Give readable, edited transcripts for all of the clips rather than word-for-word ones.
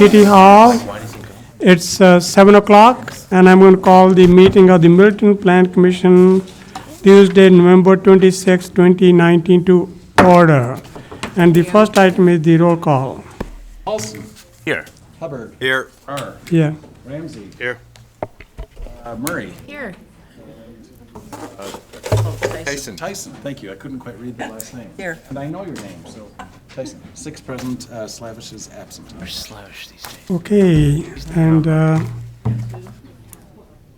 City Hall. It's 7 o'clock, and I'm going to call the meeting of the Middleton Plan Commission Tuesday, November 26, 2019 to order. And the first item is the roll call. Olson. Here. Hubbard. Here. Carr. Yeah. Ramsey. Here. Murray. Here. Tyson. Tyson, thank you. I couldn't quite read the last name. Here. And I know your name, so Tyson. 6 present, Slavish is absent. We're slavish these days. Okay, and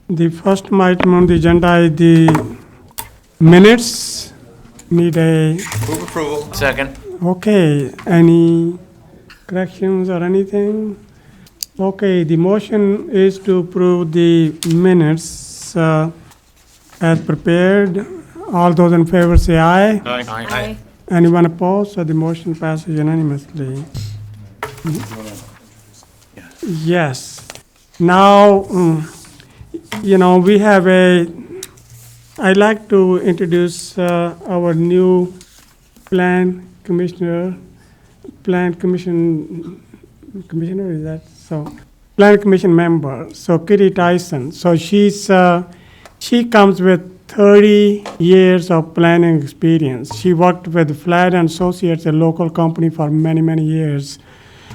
the first item on the agenda is the minutes. Need a, Move approval. Second. okay, any corrections or anything? Okay, the motion is to approve the minutes as prepared. All those in favor say aye. Aye. Anyone opposed? So the motion passes unanimously. Yes. Now, we have I'd like to introduce our new commissioner, is that so? Plan commission member, so Kitty Tyson. So she comes with 30 years of planning experience. She worked with Flatt and Associates, a local company, for many, many years,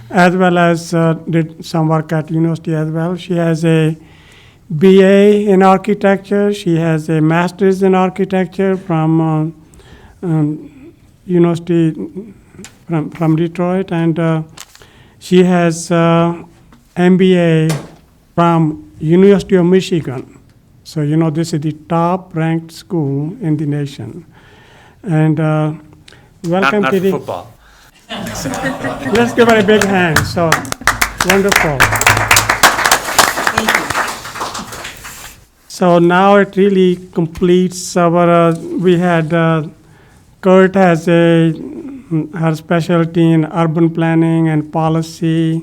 as well as did some work at university as well. She has a BA in architecture. She has a master's in architecture from university from Detroit, and she has MBA from University of Michigan. So, this is the top-ranked school in the nation. And welcome, Not Kitty. for football. Let's give her a big hand. So, wonderful. So now it really completes our, we had, Kurt has her specialty in urban planning and policy.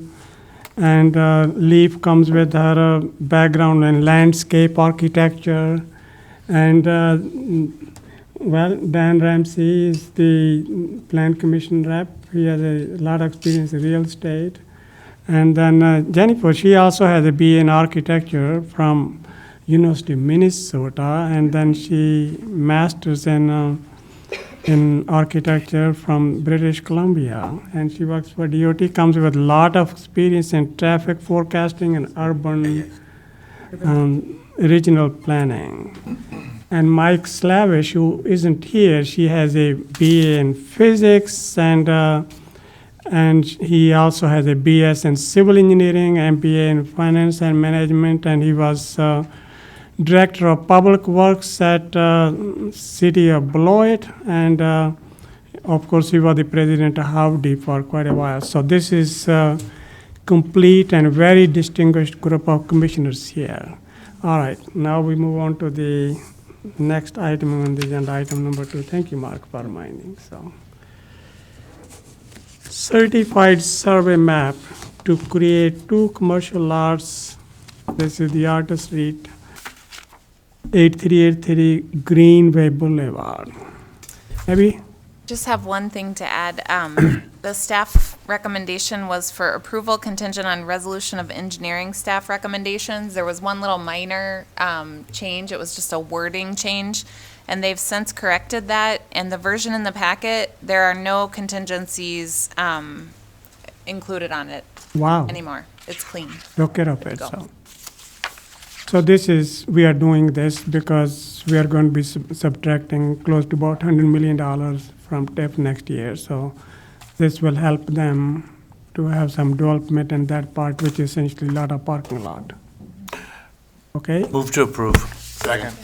And Leaf comes with her background in landscape architecture. And, Dan Ramsey is the Plan Commission rep. He has a lot of experience in real estate. And then Jennifer, she also has a BA in architecture from University of Minnesota. And then she masters in architecture from British Columbia, and she works for DOT, comes with a lot of experience in traffic forecasting and urban regional planning. And Mike Slavish, who isn't here, she has a BA in physics, and he also has a BS in civil engineering, MBA in finance and management, and he was Director of Public Works at City of Beloit, and of course he was the president of Howdy for quite a while. So this is a complete and very distinguished group of commissioners here. All right, now we move on to the next item on the agenda, item number 2. Thank you, Mark, for reminding. So, certified survey map to create 2 commercial lots. This is the Artist Street, 8383 Greenway Boulevard. Abby? Just have one thing to add. The staff recommendation was for approval contingent on resolution of engineering staff recommendations. There was one little minor change. It was just a wording change. And they've since corrected that. And the version in the packet, there are no contingencies included on it Wow. anymore. It's clean. Look it up. Go. So we are doing this because we are going to be subtracting close to about $100 million from TIF next year. So this will help them to have some development in that part, which is essentially a lot of parking lot. Okay? Move to approve. Second.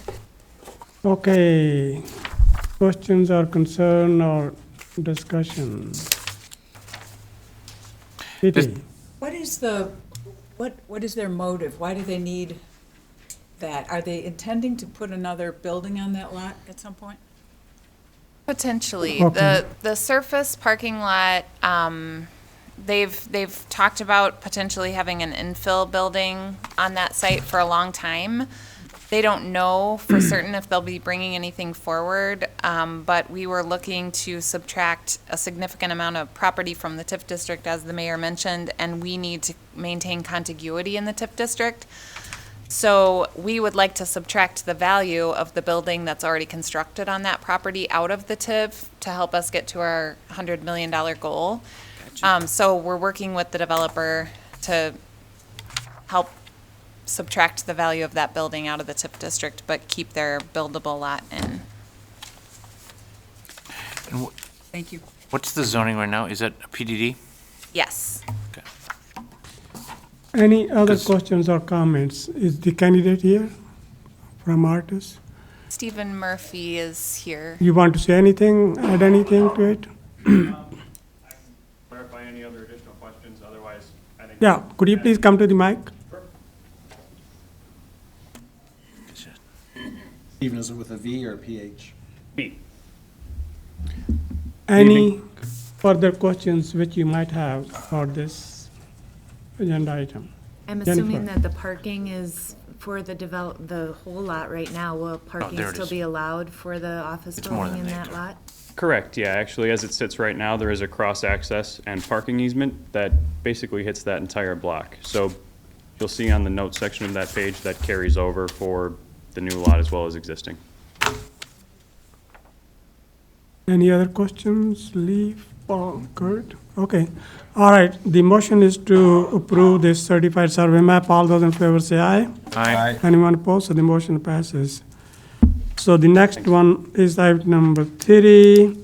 Okay. Questions or concern or discussion? Kitty? What is their motive? Why do they need that? Are they intending to put another building on that lot at some point? Potentially. Okay. The surface parking lot, they've talked about potentially having an infill building on that site for a long time. They don't know for certain if they'll be bringing anything forward, but we were looking to subtract a significant amount of property from the TIF district, as the mayor mentioned, and we need to maintain contiguity in the TIF district. So we would like to subtract the value of the building that's already constructed on that property out of the TIF to help us get to our $100 million goal. So we're working with the developer to help subtract the value of that building out of the TIF district, but keep their buildable lot in. Thank you. What's the zoning right now? Is that a PDD? Yes. Okay. Any other Does- questions or comments? Is the candidate here from Artis? Stephen Murphy is here. You want to say anything, add anything to it? Clarify any other additional questions, otherwise, I think. Yeah, could you please come to the mic? Stephen, is it with a V or a PH? B. Any further questions which you might have for this agenda item? I'm Jennifer. assuming that the parking is for the whole lot right now. Will parking there it still is. be allowed for the office It's more building in than that acre. lot? Correct, yeah, actually, as it sits right now, there is a cross-access and parking easement that basically hits that entire block. So you'll see on the notes section of that page that carries over for the new lot as well as existing. Any other questions? Lee, Paul, Kurt? Okay. All right, the motion is to approve this certified survey map. All those in favor say aye. Aye. Anyone opposed? So the motion passes. So the next one is item number 3.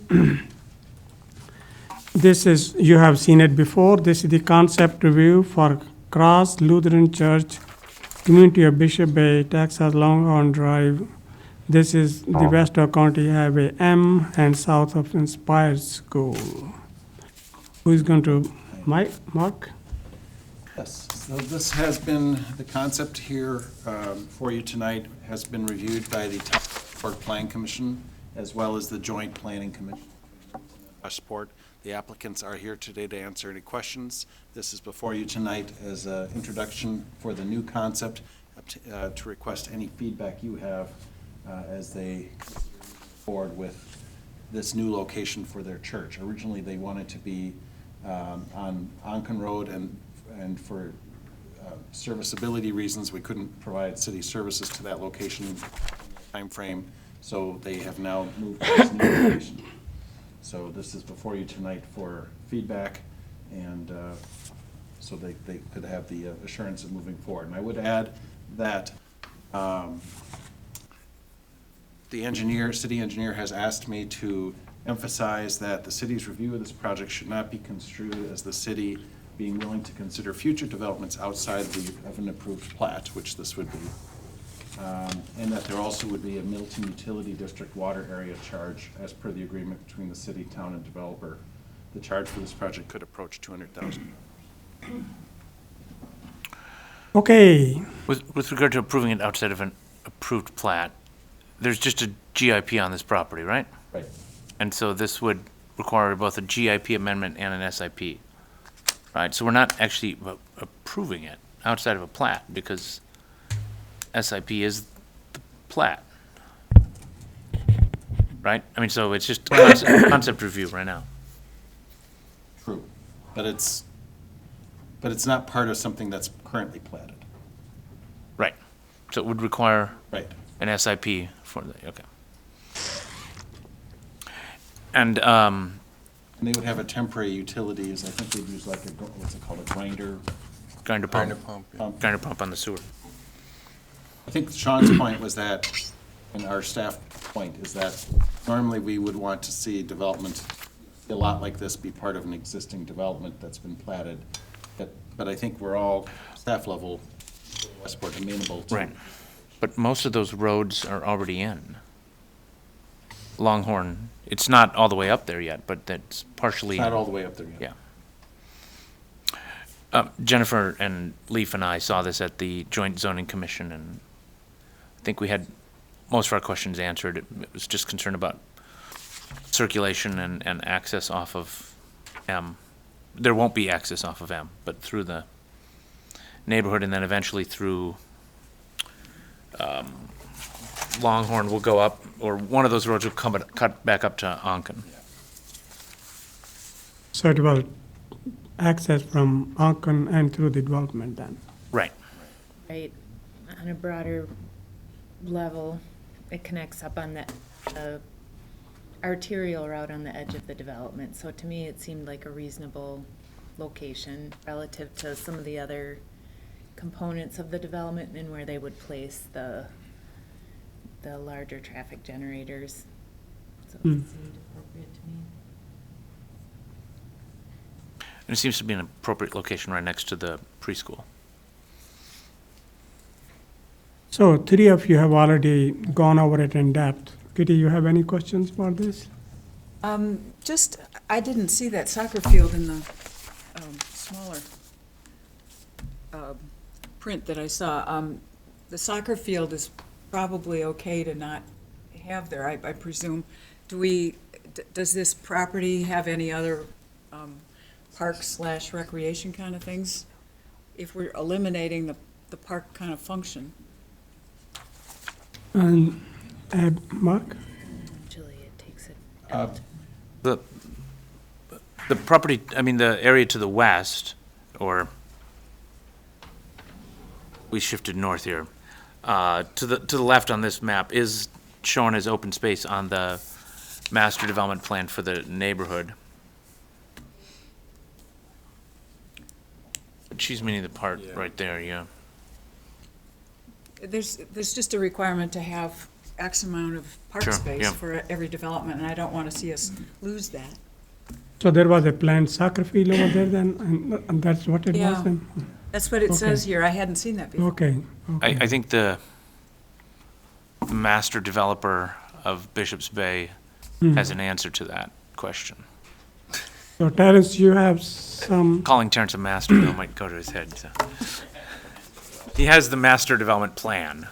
This is, you have seen it before. This is the concept review for Cross Lutheran Church, Community of Bishop Bay, Texas, Longhorn Drive. This is the West Oak County Highway M and south of Inspired School. Who is going to, Mark? Yes, so this has been, the concept here for you tonight has been reviewed by the Town Board Planning Commission as well as the Joint Planning Commission. Support. The applicants are here today to answer any questions. This is before you tonight as an introduction for the new concept, to request any feedback you have as they move forward with this new location for their church. Originally, they wanted to be on Onken Road, and for serviceability reasons, we couldn't provide city services to that location timeframe, so they have now moved to this new location. So this is before you tonight for feedback, and so they could have the assurance of moving forward. And I would add that the engineer, city engineer, has asked me to emphasize that the city's review of this project should not be construed as the city being willing to consider future developments outside of an approved plat, which this would be. And that there also would be a Middleton Utility District water area charge as per the agreement between the city, town, and developer. The charge for this project could approach $200,000. Okay, With regard to approving it outside of an approved plat, there's just a GIP on this property, right? Right. And so this would require both a GIP amendment and an SIP, right? So we're not actually approving it outside of a plat because SIP is the plat, right? I mean, so it's just concept review right now. True. But it's not part of something that's currently platted. Right. So it would require Right. an SIP for the, okay. And, And they would have a temporary utilities, I think they'd use like a, what's it called, a grinder grinder pump pump. on the sewer. I think Sean's point was that, and our staff point, is that normally we would want to see development, a lot like this, be part of an existing development that's been platted. But I think we're all, staff level, Westport amenable to. Right. But most of those roads are already in. Longhorn, it's not all the way up there yet, but that's partially. Not all the way up there yet. Yeah. Jennifer and Leaf and I saw this at the Joint Zoning Commission, and I think we had most of our questions answered. It was just concerned about circulation and access off of M. There won't be access off of M, but through the neighborhood and then eventually through Longhorn will go up, or one of those roads will cut back up to Onken. So it will access from Onken and through the development then. Right. Right, on a broader level, it connects up on the arterial route on the edge of the development. So to me, it seemed like a reasonable location relative to some of the other components of the development and where they would place the larger traffic generators. So it seemed appropriate to me. And it seems to be an appropriate location right next to the preschool. So three of you have already gone over it in depth. Kitty, you have any questions for this? Just, I didn't see that soccer field in the smaller print that I saw. The soccer field is probably okay to not have there, I presume. Does this property have any other park/recreation kind of things? If we're eliminating the park kind of function? And Mark? Usually it takes it out. The property, I mean, the area to the west, or we shifted north here, to the left on this map is shown as open space on the master development plan for the neighborhood. But she's meaning the part right there, yeah. There's just a requirement to have X amount of park Sure, space yeah. for every development, and I don't want to see us lose that. So there was a planned soccer field over there then, and that's what it Yeah. was then? That's what it says here. I hadn't seen that before. Okay, okay. I think the master developer of Bishop's Bay has an answer to that question. So Terrence, you have some, Calling Terrence a master, though, might go to his head. So. He has the master development plan.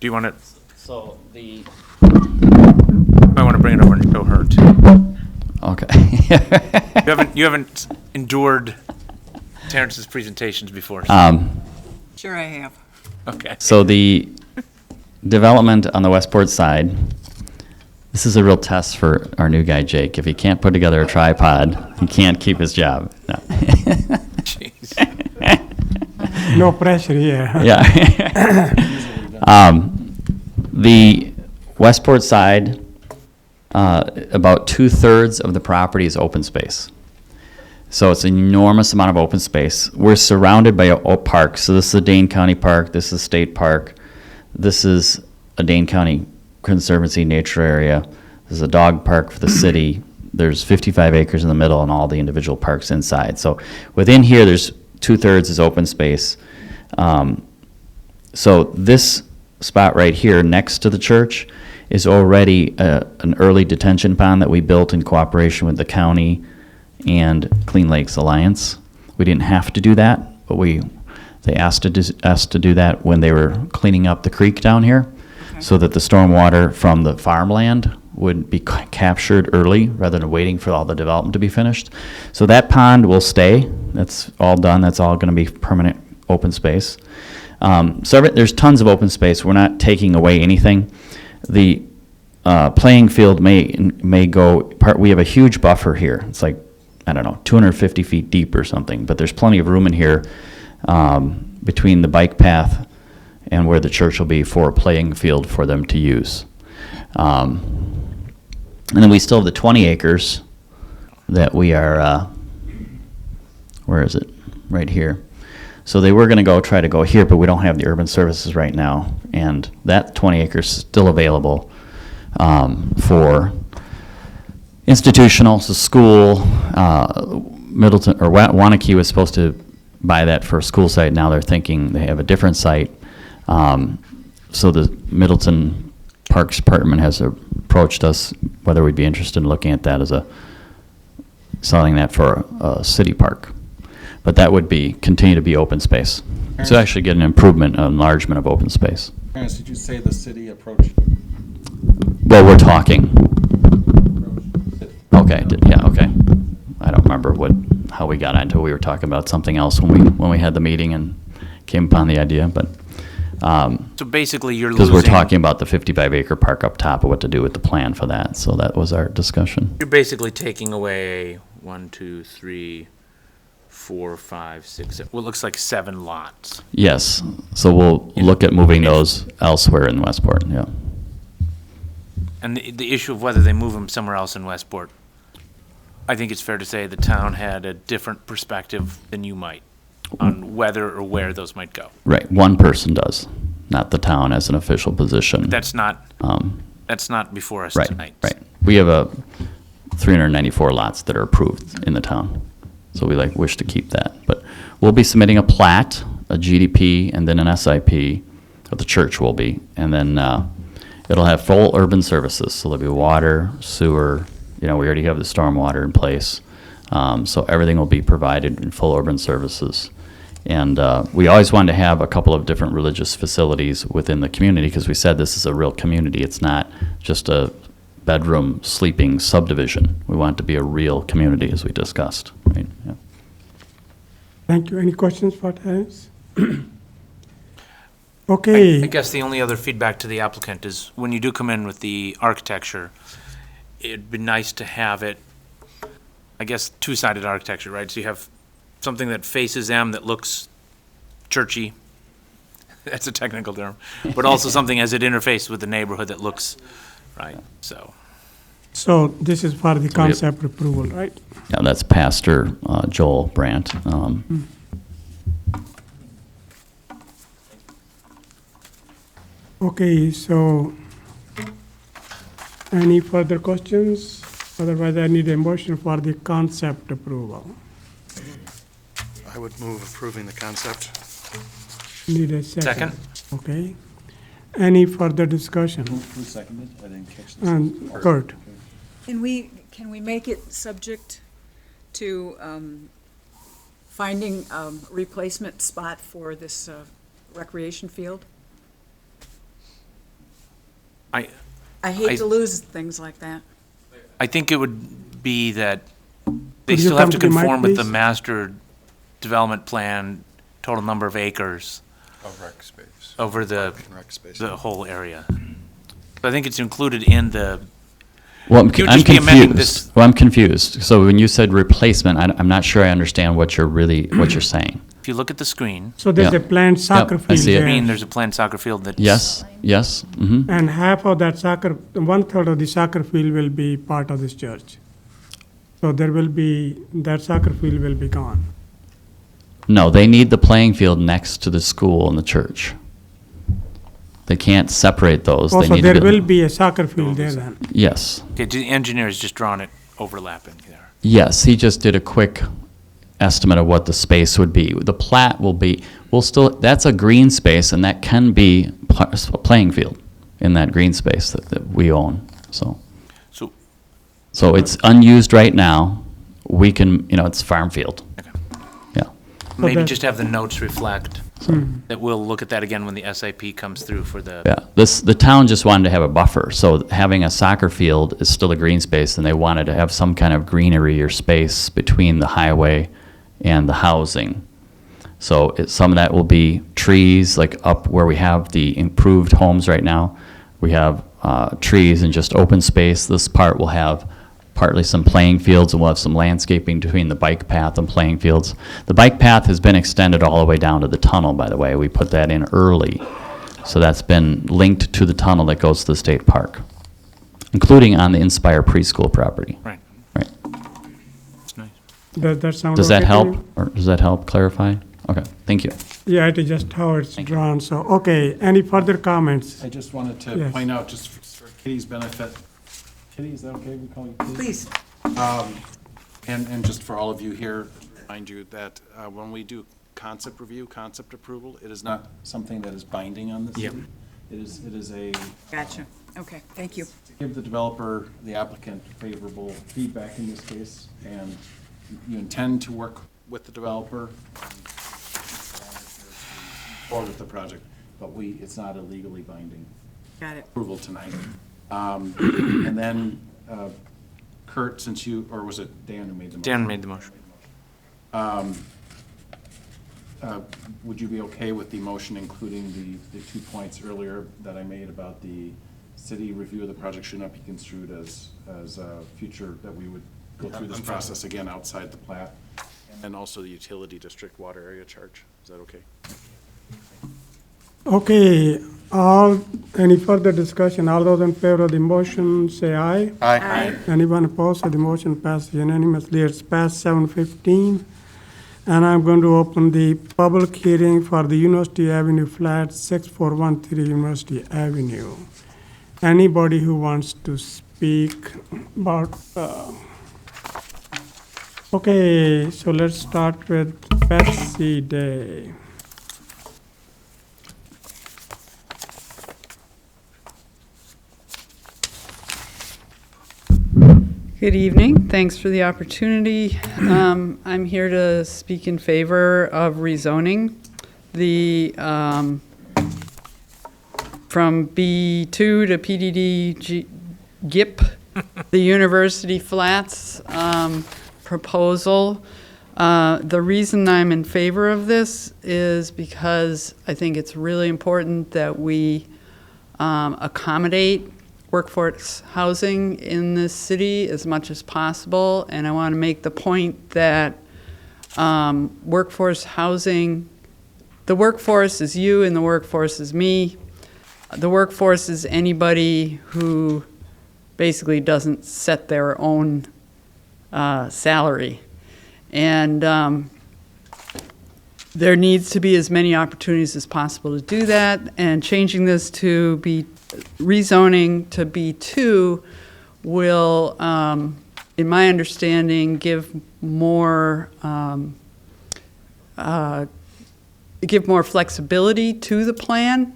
Do you want to, So the, I want to bring it over and show her, too. okay. You haven't endured Terrence's presentations before, so, Sure I have. okay. So the development on the Westport side, this is a real test for our new guy, Jake. If he can't put together a tripod, he can't keep his job. No. Jeez. no pressure here. Yeah. The Westport side, about 2/3 of the property is open space. So it's an enormous amount of open space. We're surrounded by a park. So this is a Dane County Park. This is State Park. This is a Dane County Conservancy nature area. This is a dog park for the city. There's 55 acres in the middle and all the individual parks inside. So within here, there's 2/3 is open space. So this spot right here next to the church is already an early detention pond that we built in cooperation with the county and Clean Lakes Alliance. We didn't have to do that, but they asked us to do that when they were cleaning up the creek down here, so that the stormwater from the farmland would be captured early rather than waiting for all the development to be finished. So that pond will stay. That's all done. That's all going to be permanent open space. So there's tons of open space. We're not taking away anything. The playing field may go we have a huge buffer here. It's like, I don't know, 250 feet deep or something, but there's plenty of room in here between the bike path and where the church will be for a playing field for them to use. And then we still have the 20 acres that we are, where is it? Right here. So they were going to try to go here, but we don't have the urban services right now. And that 20 acres is still available for institutional, so school. Middleton, or Wanakee was supposed to buy that for a school site. Now they're thinking they have a different site. So the Middleton Parks Department has approached us whether we'd be interested in looking at that as selling that for a city park. But that would continue to be open space. So actually get an improvement, an enlargement of open space. Terrence, did you say the city approached? Well, we're talking. Okay, yeah, okay. I don't remember how we got into it. We were talking about something else when we had the meeting and came upon the idea, but So basically, you're Because losing. we're talking about the 55-acre park up top and what to do with the plan for that. So that was our discussion. You're basically taking away 1, 2, 3, 4, 5, 6, well, it looks like 7 lots. Yes. So we'll look at moving those elsewhere in Westport, yeah. And the issue of whether they move them somewhere else in Westport, I think it's fair to say the town had a different perspective than you might on whether or where those might go. Right, one person does, not the town as an official position. That's not Um, before us Right, tonight. right. We have 394 lots that are approved in the town, so we wish to keep that. But we'll be submitting a plat, a GDP, and then an SIP, or the church will be, and then it'll have full urban services, so there'll be water, sewer, we already have the stormwater in place, so everything will be provided in full urban services. And we always wanted to have a couple of different religious facilities within the community because we said this is a real community. It's not just a bedroom sleeping subdivision. We want it to be a real community, as we discussed. Right? Yeah. Thank you. Any questions for Terrence? Okay. I guess the only other feedback to the applicant is when you do come in with the architecture, it'd be nice to have it, I guess, two-sided architecture, right? So you have something that faces them that looks churchy. That's a technical term. But also something as it interfaces with the neighborhood that looks, right, so. So this is for the concept approval, right? Yeah, that's Pastor Joel Brandt. Okay, so any further questions? Otherwise, I need a motion for the concept approval. I would move approving the concept. Need a second. Second. Okay. Any further discussion? Who seconded? I didn't catch this. And Kurt, Can we make it subject to finding a replacement spot for this recreation field? I hate to lose things like that. I think it would be that they Could you still have come to to the mic, conform with the please? master development plan, total number of acres Of rec space. over the Rec space. whole area. So I think it's included in the, Well, You would I'm just be amending this- confused. Well, I'm confused. So when you said replacement, I'm not sure I understand what you're saying. if you look at the screen, so there's Yeah. a planned soccer Yep, I field see it. I mean, there. there's a planned soccer field that's. Yes, yes, mm-hmm. And half of that one-third of the soccer field will be part of this church. So that soccer field will be gone. No, they need the playing field next to the school and the church. They can't separate those. They Also, need there to- will be a soccer field there then. Yes, Okay, the engineer's just drawn it overlapping there. yes, he just did a quick estimate of what the space would be. The plat will be, that's a green space, and that can be a playing field in that green space that we own, so. So, So it's unused right now. We can, it's farm field. Okay. Yeah. maybe that- just have the notes reflect that we'll look at that again when the SIP comes through for the. Yeah, the town just wanted to have a buffer, so having a soccer field is still a green space, and they wanted to have some kind of greenery or space between the highway and the housing. So some of that will be trees, like up where we have the improved homes right now. We have trees and just open space. This part will have partly some playing fields, and we'll have some landscaping between the bike path and playing fields. The bike path has been extended all the way down to the tunnel, by the way. We put that in early. So that's been linked to the tunnel that goes to the state park, including on the Inspire preschool property. Right, Right. that's nice. Does that sound Does okay that to help, you? or does that help clarify? Okay, thank you. Yeah, it is just how it's Thank you. drawn, so, okay, any further comments? I just wanted to Yes. point out, just for Kitty's benefit, Kitty, is that okay we call you Kitty? Please. And just for all of you here, remind you that when we do concept review, concept approval, it is not something that is binding on the Yep. city. It is a, Gotcha. Okay, thank you. to give the developer, the applicant favorable feedback in this case, and you intend to work with the developer or with the project, but it's not a legally binding Got it. approval tonight. And then Kurt, since you, or was it Dan who made the motion? Dan made the motion. would you be okay with the motion including the 2 points earlier that I made about the city review of the project should not be construed as future, that we would go through this process again outside the plat? And also the utility district water area charge. Is that okay? Okay, any further discussion? All those in favor of the motion, say aye. Aye. Anyone opposed? So the motion passes unanimously. It's past 7:15. And I'm going to open the public hearing for the University Avenue flat, 6413 University Avenue. Anybody who wants to speak about, okay, so let's start with Betsy Day. Good evening. Thanks for the opportunity. I'm here to speak in favor of rezoning the from B2 to PDD GIP, the University Flats proposal. The reason I'm in favor of this is because I think it's really important that we accommodate workforce housing in this city as much as possible, and I want to make the point that workforce housing, the workforce is you and the workforce is me. The workforce is anybody who basically doesn't set their own salary. And there needs to be as many opportunities as possible to do that, and changing this to be rezoning to B2 will, in my understanding, give more flexibility to the plan.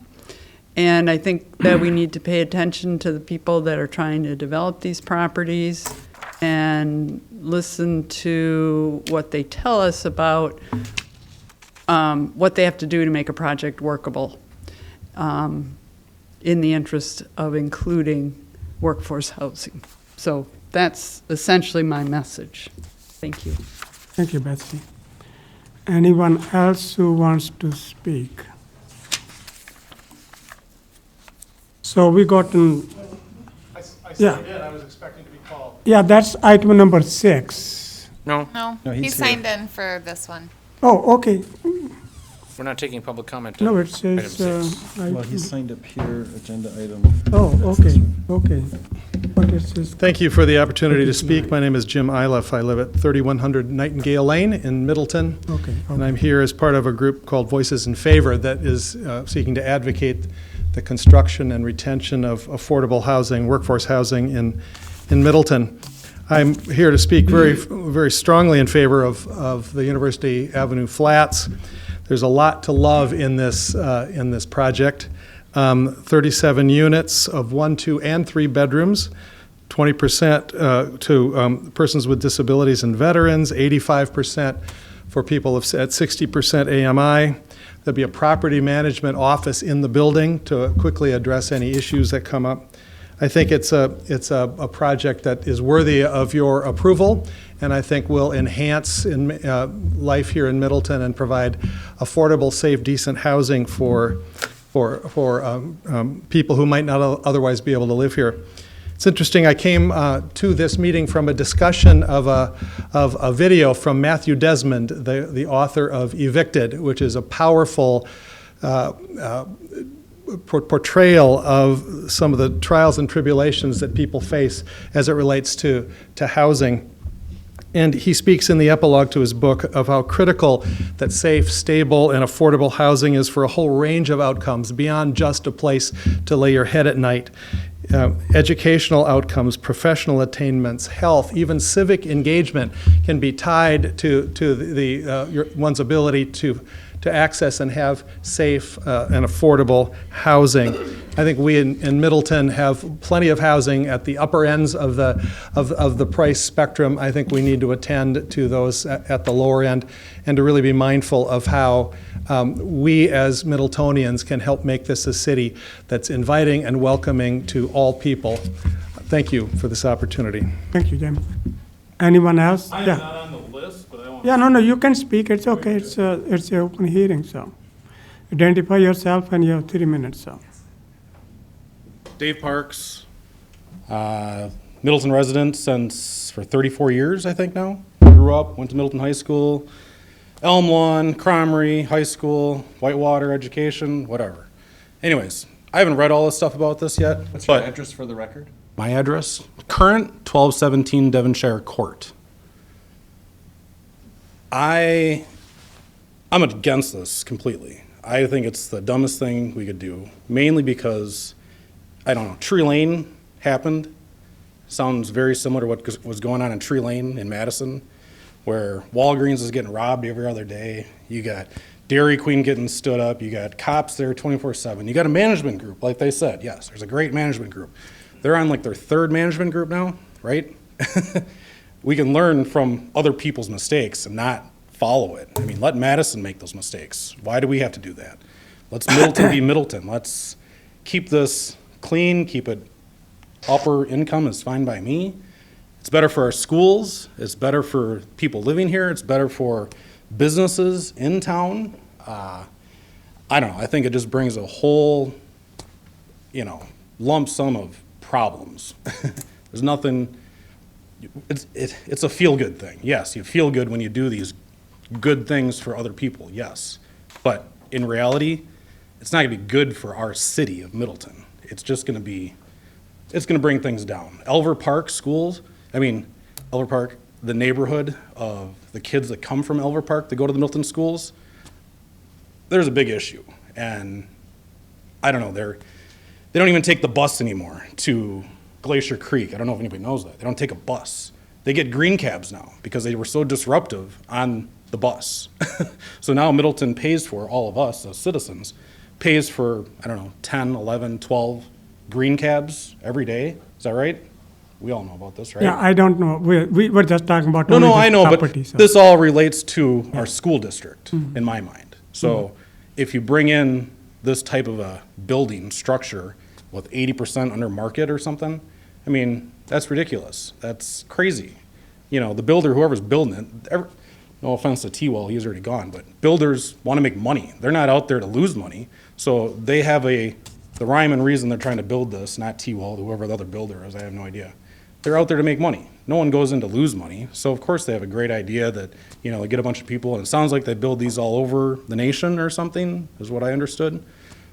And I think that we need to pay attention to the people that are trying to develop these properties and listen to what they tell us about what they have to do to make a project workable. In the interest of including workforce housing. So that's essentially my message. Thank you. Thank you, Betsy. Anyone else who wants to speak? So we got in, I Yeah. signed in, I was expecting to be called. yeah, that's item number 6. No, No, No, he he's signed in for this one. Oh, okay. we're not taking public comment. No, on it says, item 6. Well, he signed up here, agenda item. oh, okay. But it says, Thank you for the opportunity to speak. My name is Jim Iliff. I live at 3100 Nightingale Lane in Middleton. okay. And I'm here as part of a group called Voices in Favor that is seeking to advocate the construction and retention of affordable housing, workforce housing in Middleton. I'm here to speak very strongly in favor of the University Avenue Flats. There's a lot to love in this project. 37 units of 1, 2, and 3 bedrooms, 20% to persons with disabilities and veterans, 85% for people at 60% AMI. There'll be a property management office in the building to quickly address any issues that come up. I think it's a project that is worthy of your approval, and I think will enhance life here in Middleton and provide affordable, safe, decent housing for people who might not otherwise be able to live here. It's interesting, I came to this meeting from a discussion of a video from Matthew Desmond, the author of Evicted, which is a powerful portrayal of some of the trials and tribulations that people face as it relates to housing. And he speaks in the epilogue to his book of how critical that safe, stable, and affordable housing is for a whole range of outcomes beyond just a place to lay your head at night. Educational outcomes, professional attainments, health, even civic engagement can be tied to one's ability to access and have safe and affordable housing. I think we in Middleton have plenty of housing at the upper ends of the price spectrum. I think we need to attend to those at the lower end and to really be mindful of how we as Middletonians can help make this a city that's inviting and welcoming to all people. Thank you for this opportunity. Thank you, Jim. Anyone else? I am Yeah. not on the list, but I want Yeah, no, you can speak, it's okay, it's an open hearing, so. Identify yourself and you have 3 minutes, so. Dave Parks, Middleton resident for 34 years, I think now. Grew up, went to Middleton High School, Elm Lawn, Cromery High School, Whitewater education, whatever. Anyways, I haven't read all this stuff about this yet. What's your but address for the record? My address, current 1217 Devonshire Court. I'm against this completely. I think it's the dumbest thing we could do, mainly because, I don't know, Tree Lane happened. Sounds very similar to what was going on in Tree Lane in Madison, where Walgreens is getting robbed every other day. You got Dairy Queen getting stood up. You got cops there 24/7. You got a management group, like they said. Yes, there's a great management group. They're on like their third management group now, right? We can learn from other people's mistakes and not follow it. I mean, let Madison make those mistakes. Why do we have to do that? Let's Middleton be Middleton. Let's keep this clean, keep it upper income is fine by me. It's better for our schools. It's better for people living here. It's better for businesses in town. I don't know. I think it just brings a whole, lump sum of problems. There's nothing. It's a feel-good thing. Yes, you feel good when you do these good things for other people. Yes, but in reality, it's not going to be good for our city of Middleton. It's just going to be. It's going to bring things down. Elver Park schools. Elver Park, the neighborhood of the kids that come from Elver Park that go to the Middleton schools, there's a big issue. And I don't know, they don't even take the bus anymore to Glacier Creek. I don't know if anybody knows that. They don't take a bus. They get green cabs now because they were so disruptive on the bus. So now Middleton pays for, all of us as citizens, pays for, 10, 11, 12 green cabs every day. Is that right? We all know about this, right? Yeah, I don't know, we were just talking about. No, only I this know, property, but so. this all relates to our school district, in my mind. So if you bring in this type of a building structure with 80% under market or something, that's ridiculous. That's crazy. The builder, whoever's building it, no offense to T-Wall, he's already gone, but builders want to make money. They're not out there to lose money. So they have the rhyme and reason they're trying to build this, not T-Wall, whoever the other builder is, I have no idea. They're out there to make money. No one goes in to lose money. So of course they have a great idea that, they get a bunch of people, and it sounds like they build these all over the nation or something, is what I understood.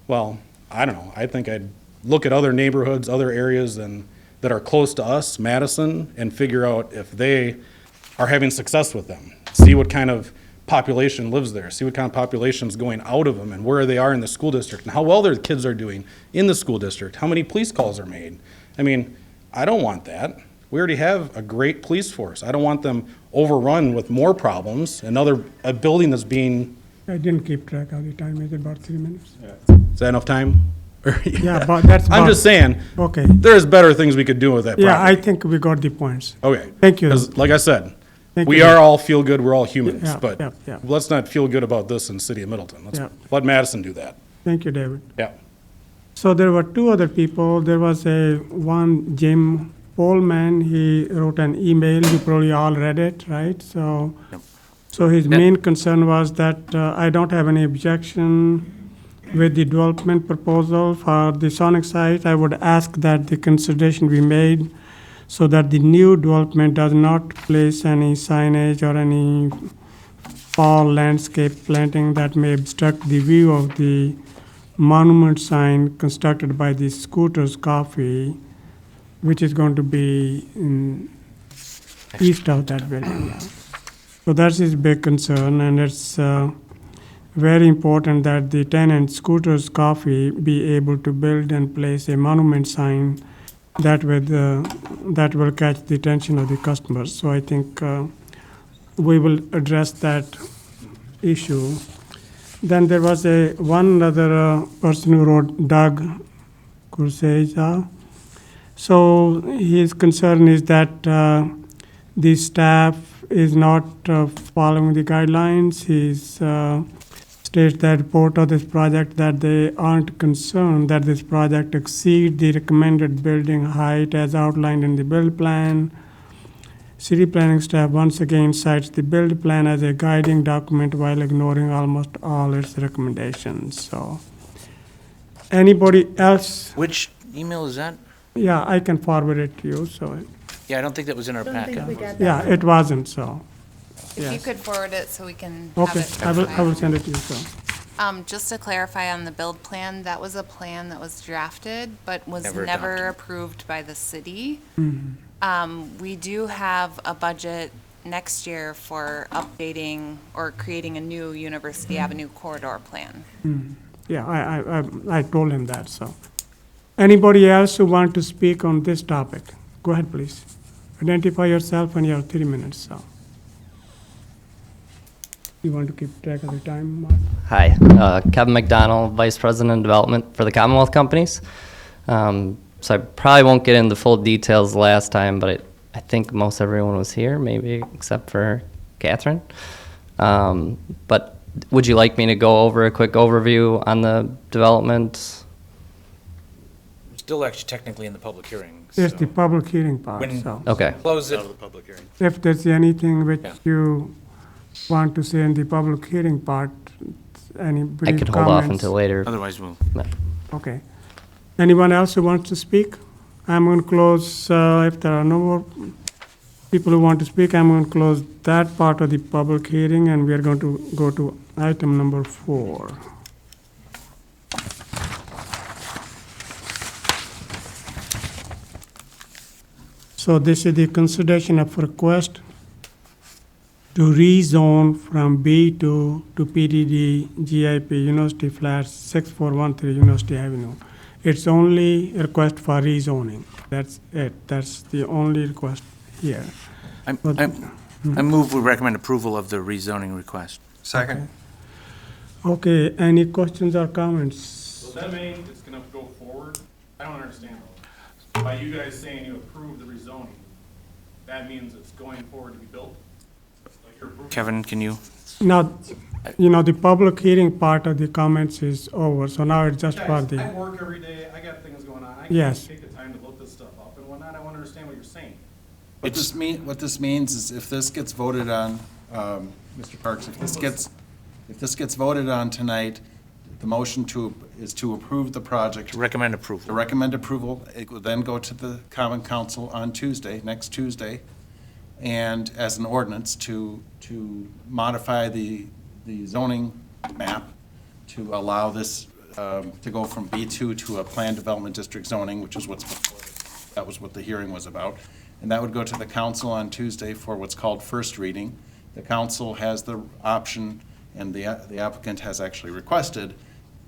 Well, I don't know. I think I'd look at other neighborhoods, other areas that are close to us, Madison, and figure out if they are having success with them. See what kind of population lives there. See what kind of population is going out of them and where they are in the school district and how well their kids are doing in the school district, how many police calls are made. I don't want that. We already have a great police force. I don't want them overrun with more problems. A building that's being. I didn't keep track of the time, is it about 3 minutes? Is that enough time? Yeah, but that's I'm about- just saying. Okay. There's better things we could do with that property. Yeah, I think we got the points. Okay. Thank you. 'Cause like I said, Thank we you. are all feel good. We're all humans, Yeah, but yeah. let's not feel good about this in the city of Middleton. Let's Yeah. let Madison do that. Thank you, David. Yeah. So there were two other people. There was one Jim Polman. He wrote an email. You probably all read it, right? So his main concern was that I don't have any objection with the development proposal for the Sonic site. I would ask that the consideration be made so that the new development does not place any signage or any fall landscape planting that may obstruct the view of the monument sign constructed by the Scooters Coffee, which is going to be east of that building. Yeah. So that's his big concern, and it's very important that the tenant Scooters Coffee be able to build and place a monument sign that will catch the attention of the customers. So I think we will address that issue. Then there was one other person who wrote, Doug Kurseja. So his concern is that the staff is not following the guidelines. He's states that report of this project that they aren't concerned that this project exceeds the recommended building height as outlined in the build plan. City planning staff once again cites the build plan as a guiding document while ignoring almost all its recommendations, so. Anybody else? Which email is that? Yeah, I can forward it to you, so, Yeah, I don't think that was in our I don't think packet. we got that. yeah, it wasn't, so. If you Yes. could forward it so we can have Okay, it. I will file. send it to you, so. Just to clarify on the build plan, that was a plan that was drafted, but was Never never adopted. approved by the city. Mm-hmm. We do have a budget next year for updating or creating a new University Avenue corridor plan. Yeah, I told him that, so. Anybody else who want to speak on this topic? Go ahead, please. Identify yourself and you have 3 minutes, so. You want to keep track of the time, Mark? Hi, Kevin McDonald, Vice President of Development for the Commonwealth Companies. So I probably won't get into full details last time, but I think most everyone was here, maybe except for Catherine. But would you like me to go over a quick overview on the development? We're still actually technically in the public hearing. It's so the public hearing part, When- so. Okay. Close it. If there's anything which Yeah. you want to say in the public hearing part, any I brief could hold off comments? until later. Otherwise, we'll. Okay. Anyone else who wants to speak? I'm going to close, if there are no more people who want to speak, I'm going to close that part of the public hearing, and we are going to go to item number 4. So this is the consideration of request to rezone from B2 to PDD GIP University Flats 6413 University Avenue. It's only a request for rezoning. That's it. That's the only request here. I move we recommend approval of the rezoning request. Second. Okay, any questions or comments? Does that mean it's gonna go forward? I don't understand though. By you guys saying you approve the rezoning, that means it's going forward to be built? Like you're approving? Kevin, can you? Now, the public hearing part of the comments is over, so now it's just for Guys, I the, work every day, I got things going on. I Yes. can't take the time to look this stuff up and whatnot. I wanna understand what you're saying. What this means is if this gets voted on, Mr. Parks, if this gets voted on tonight, the motion is to approve the project. To recommend To approval. recommend approval, it will then go to the Common Council on Tuesday, next Tuesday, and as an ordinance to modify the zoning map to allow this to go from B2 to a planned development district zoning, which is that was what the hearing was about. And that would go to the council on Tuesday for what's called first reading. The council has the option, and the applicant has actually requested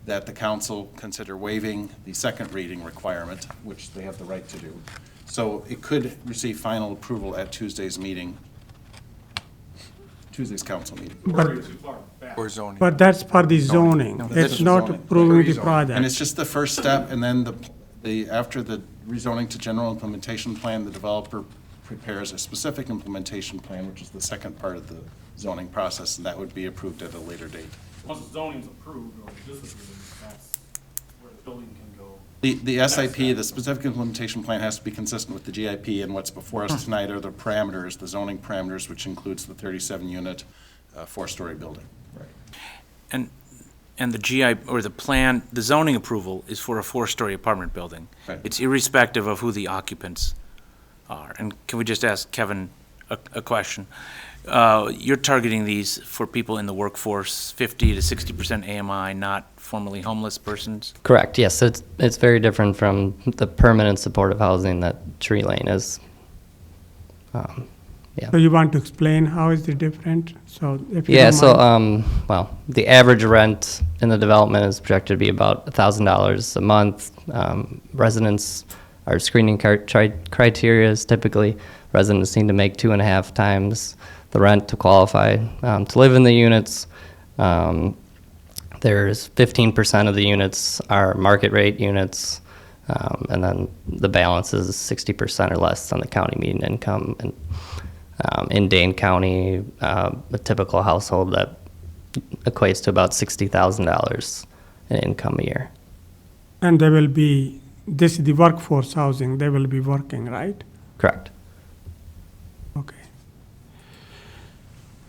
that the council consider waiving the second reading requirement, which they have the right to do. So it could receive final approval at Tuesday's meeting, Tuesday's council meeting. Or are you too far back? but that's for the zoning. No, It's that's not zoning. approving the And it's project. just the first step, and then after the rezoning to general implementation plan, the developer prepares a specific implementation plan, which is the second part of the zoning process, and that would be approved at a later date. Once the zoning's approved or disapproved, that's where the building can go. The SIP, the specific implementation plan, has to be consistent with the GIP, and what's before us tonight are the parameters, the zoning parameters, which includes the 37-unit, 4-story building. And the GI, or the plan, the zoning approval is for a 4-story apartment building. Right. It's irrespective of who the occupants are. And can we just ask Kevin a question? You're targeting these for people in the workforce, 50 to 60% AMI, not formerly homeless persons? Correct, yes. It's very different from the permanent supportive housing that Tree Lane is. So you want to explain how is it different? So if you Yeah, don't so, mind. well, the average rent in the development is projected to be about $1,000 a month. Residents, our screening criteria is typically residents need to make 2.5 times the rent to qualify to live in the units. There's 15% of the units are market rate units, and then the balance is 60% or less on the county median income. And in Dane County, a typical household that equates to about $60,000 in income a year. And they will be, this is the workforce housing, they will be working, right? Correct. Okay.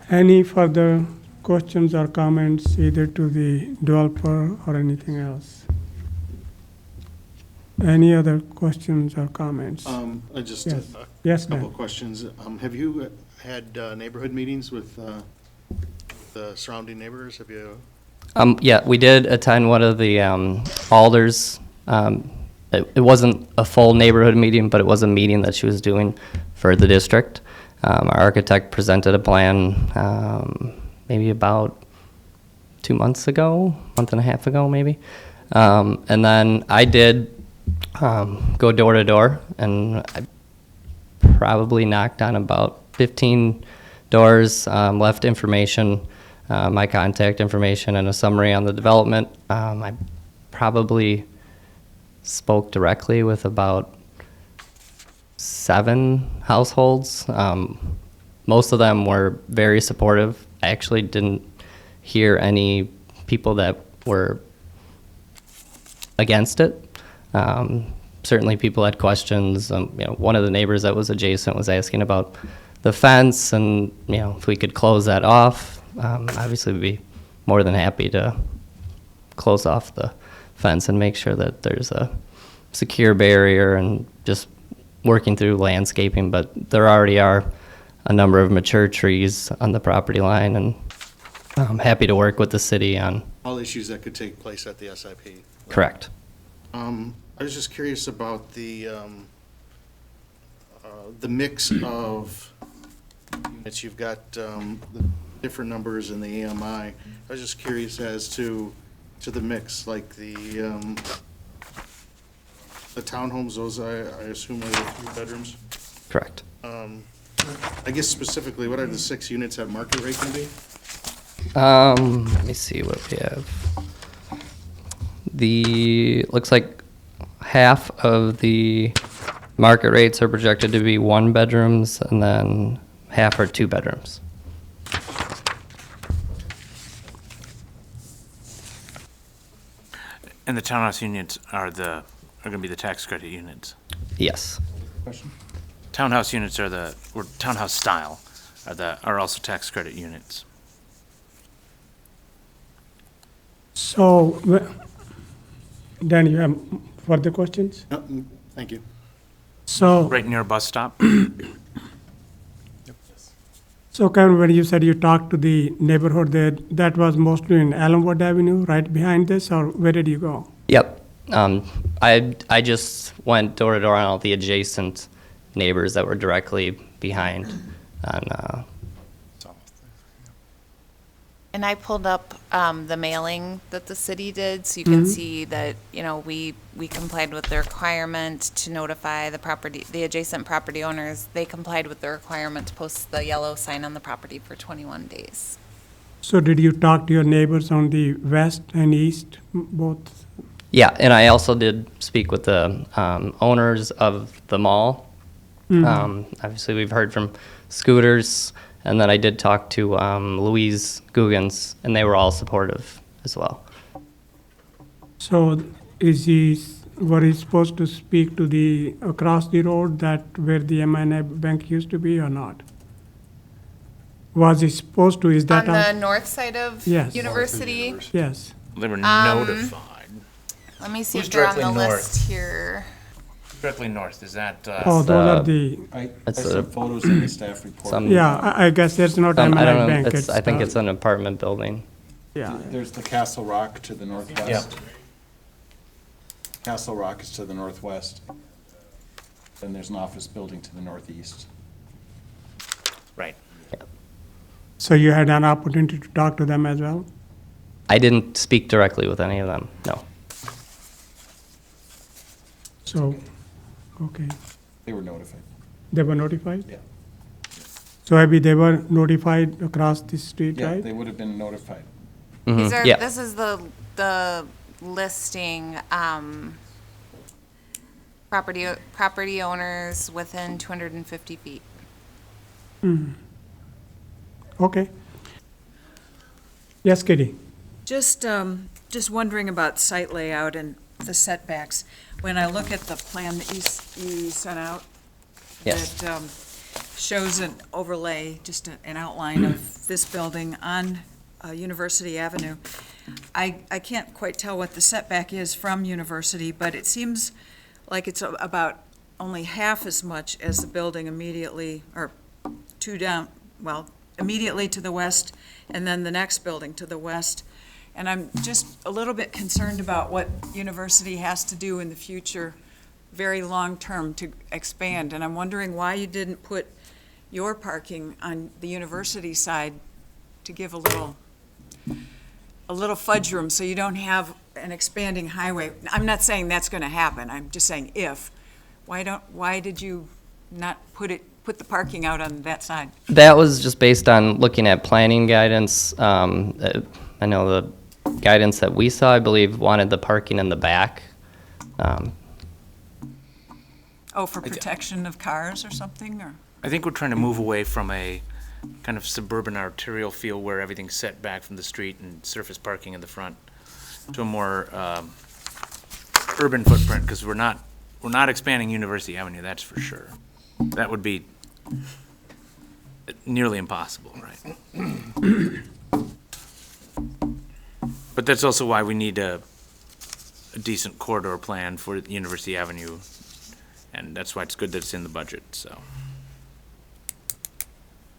Any further questions or comments either to the developer or anything else? Any other questions or comments? I just, Yes. a Yes, couple Dan. of questions. Have you had neighborhood meetings with the surrounding neighbors? Have you? Yeah, we did attend one of the alders. It wasn't a full neighborhood meeting, but it was a meeting that she was doing for the district. Our architect presented a plan maybe about 2 months ago, month and a half ago, maybe. And then I did go door to door, and I probably knocked on about 15 doors, left information, my contact information, and a summary on the development. I probably spoke directly with about 7 households. Most of them were very supportive. I actually didn't hear any people that were against it. Certainly people had questions. One of the neighbors that was adjacent was asking about the fence and, if we could close that off. Obviously, we'd be more than happy to close off the fence and make sure that there's a secure barrier and just working through landscaping. But there already are a number of mature trees on the property line, and I'm happy to work with the city on. All issues that could take place at the SIP. Correct. I was just curious about the mix of units. You've got the different numbers in the AMI. I was just curious as to the mix, like the townhomes. Those I assume are the 3 bedrooms. Correct. I guess specifically, what are the 6 units at market rate going to be? Let me see what we have. Looks like half of the market rates are projected to be 1 bedrooms, and then half are 2 bedrooms. And the townhouse units are going to be the tax credit units. Yes. Question? Townhouse units or townhouse style are also tax credit units. So, Dan, you have further questions? No, thank you. So, Right near a bus stop? so Kevin, when you said you talked to the neighborhood there, that was mostly in Elmwood Avenue, right behind this, or where did you go? Yep. I just went door to door on all the adjacent neighbors that were directly behind on. And I pulled up the mailing that the city did, so you can see that, we complied with the requirement to notify the adjacent property owners. They complied with the requirement to post the yellow sign on the property for 21 days. So did you talk to your neighbors on the west and east, both? Yeah, and I also did speak with the owners of the mall. Obviously, we've heard from Scooters, and then I did talk to Louise Guggens, and they were all supportive as well. So were he supposed to speak to the, across the road, that where the M&I Bank used to be, or not? Was he supposed to, is that? On the north side of Yes. University, Yes. They were notified. let me see Who's if they're on the directly list here. Directly north, is that, Oh, those are the, I That's saw a- photos in the staff report. some- yeah, I guess it's not I M&I don't know, Bank. I think it's an apartment building. Yeah, There's the Castle Rock to the northwest. Castle Rock is to the northwest. Then there's an office building to the northeast. right. so you had an opportunity to talk to them as well? I didn't speak directly with any of them, no. So, okay, They were notified. they were notified? Yeah. So maybe they were notified across the street, Yeah, right? they would have been notified. Mhm, These are, yeah. this is the listing, property owners within 250 feet. Okay. Yes, Kitty? Just wondering about site layout and the setbacks. When I look at the plan that you sent out, Yes. that shows an overlay, just an outline of this building on University Avenue. I can't quite tell what the setback is from University, but it seems like it's about only half as much as the building immediately, or two down, well, immediately to the west, and then the next building to the west. And I'm just a little bit concerned about what University has to do in the future, very long-term, to expand. And I'm wondering why you didn't put your parking on the University side to give a little fudge room, so you don't have an expanding highway. I'm not saying that's gonna happen, I'm just saying if. Why did you not put the parking out on that side? That was just based on looking at planning guidance. I know the guidance that we saw, I believe, wanted the parking in the back. Oh, for protection of cars or something, or? I think we're trying to move away from a kind of suburban arterial feel where everything's set back from the street and surface parking in the front to a more urban footprint, because we're not expanding University Avenue, that's for sure. That would be nearly impossible, right? But that's also why we need a decent corridor plan for University Avenue, and that's why it's good that it's in the budget, so.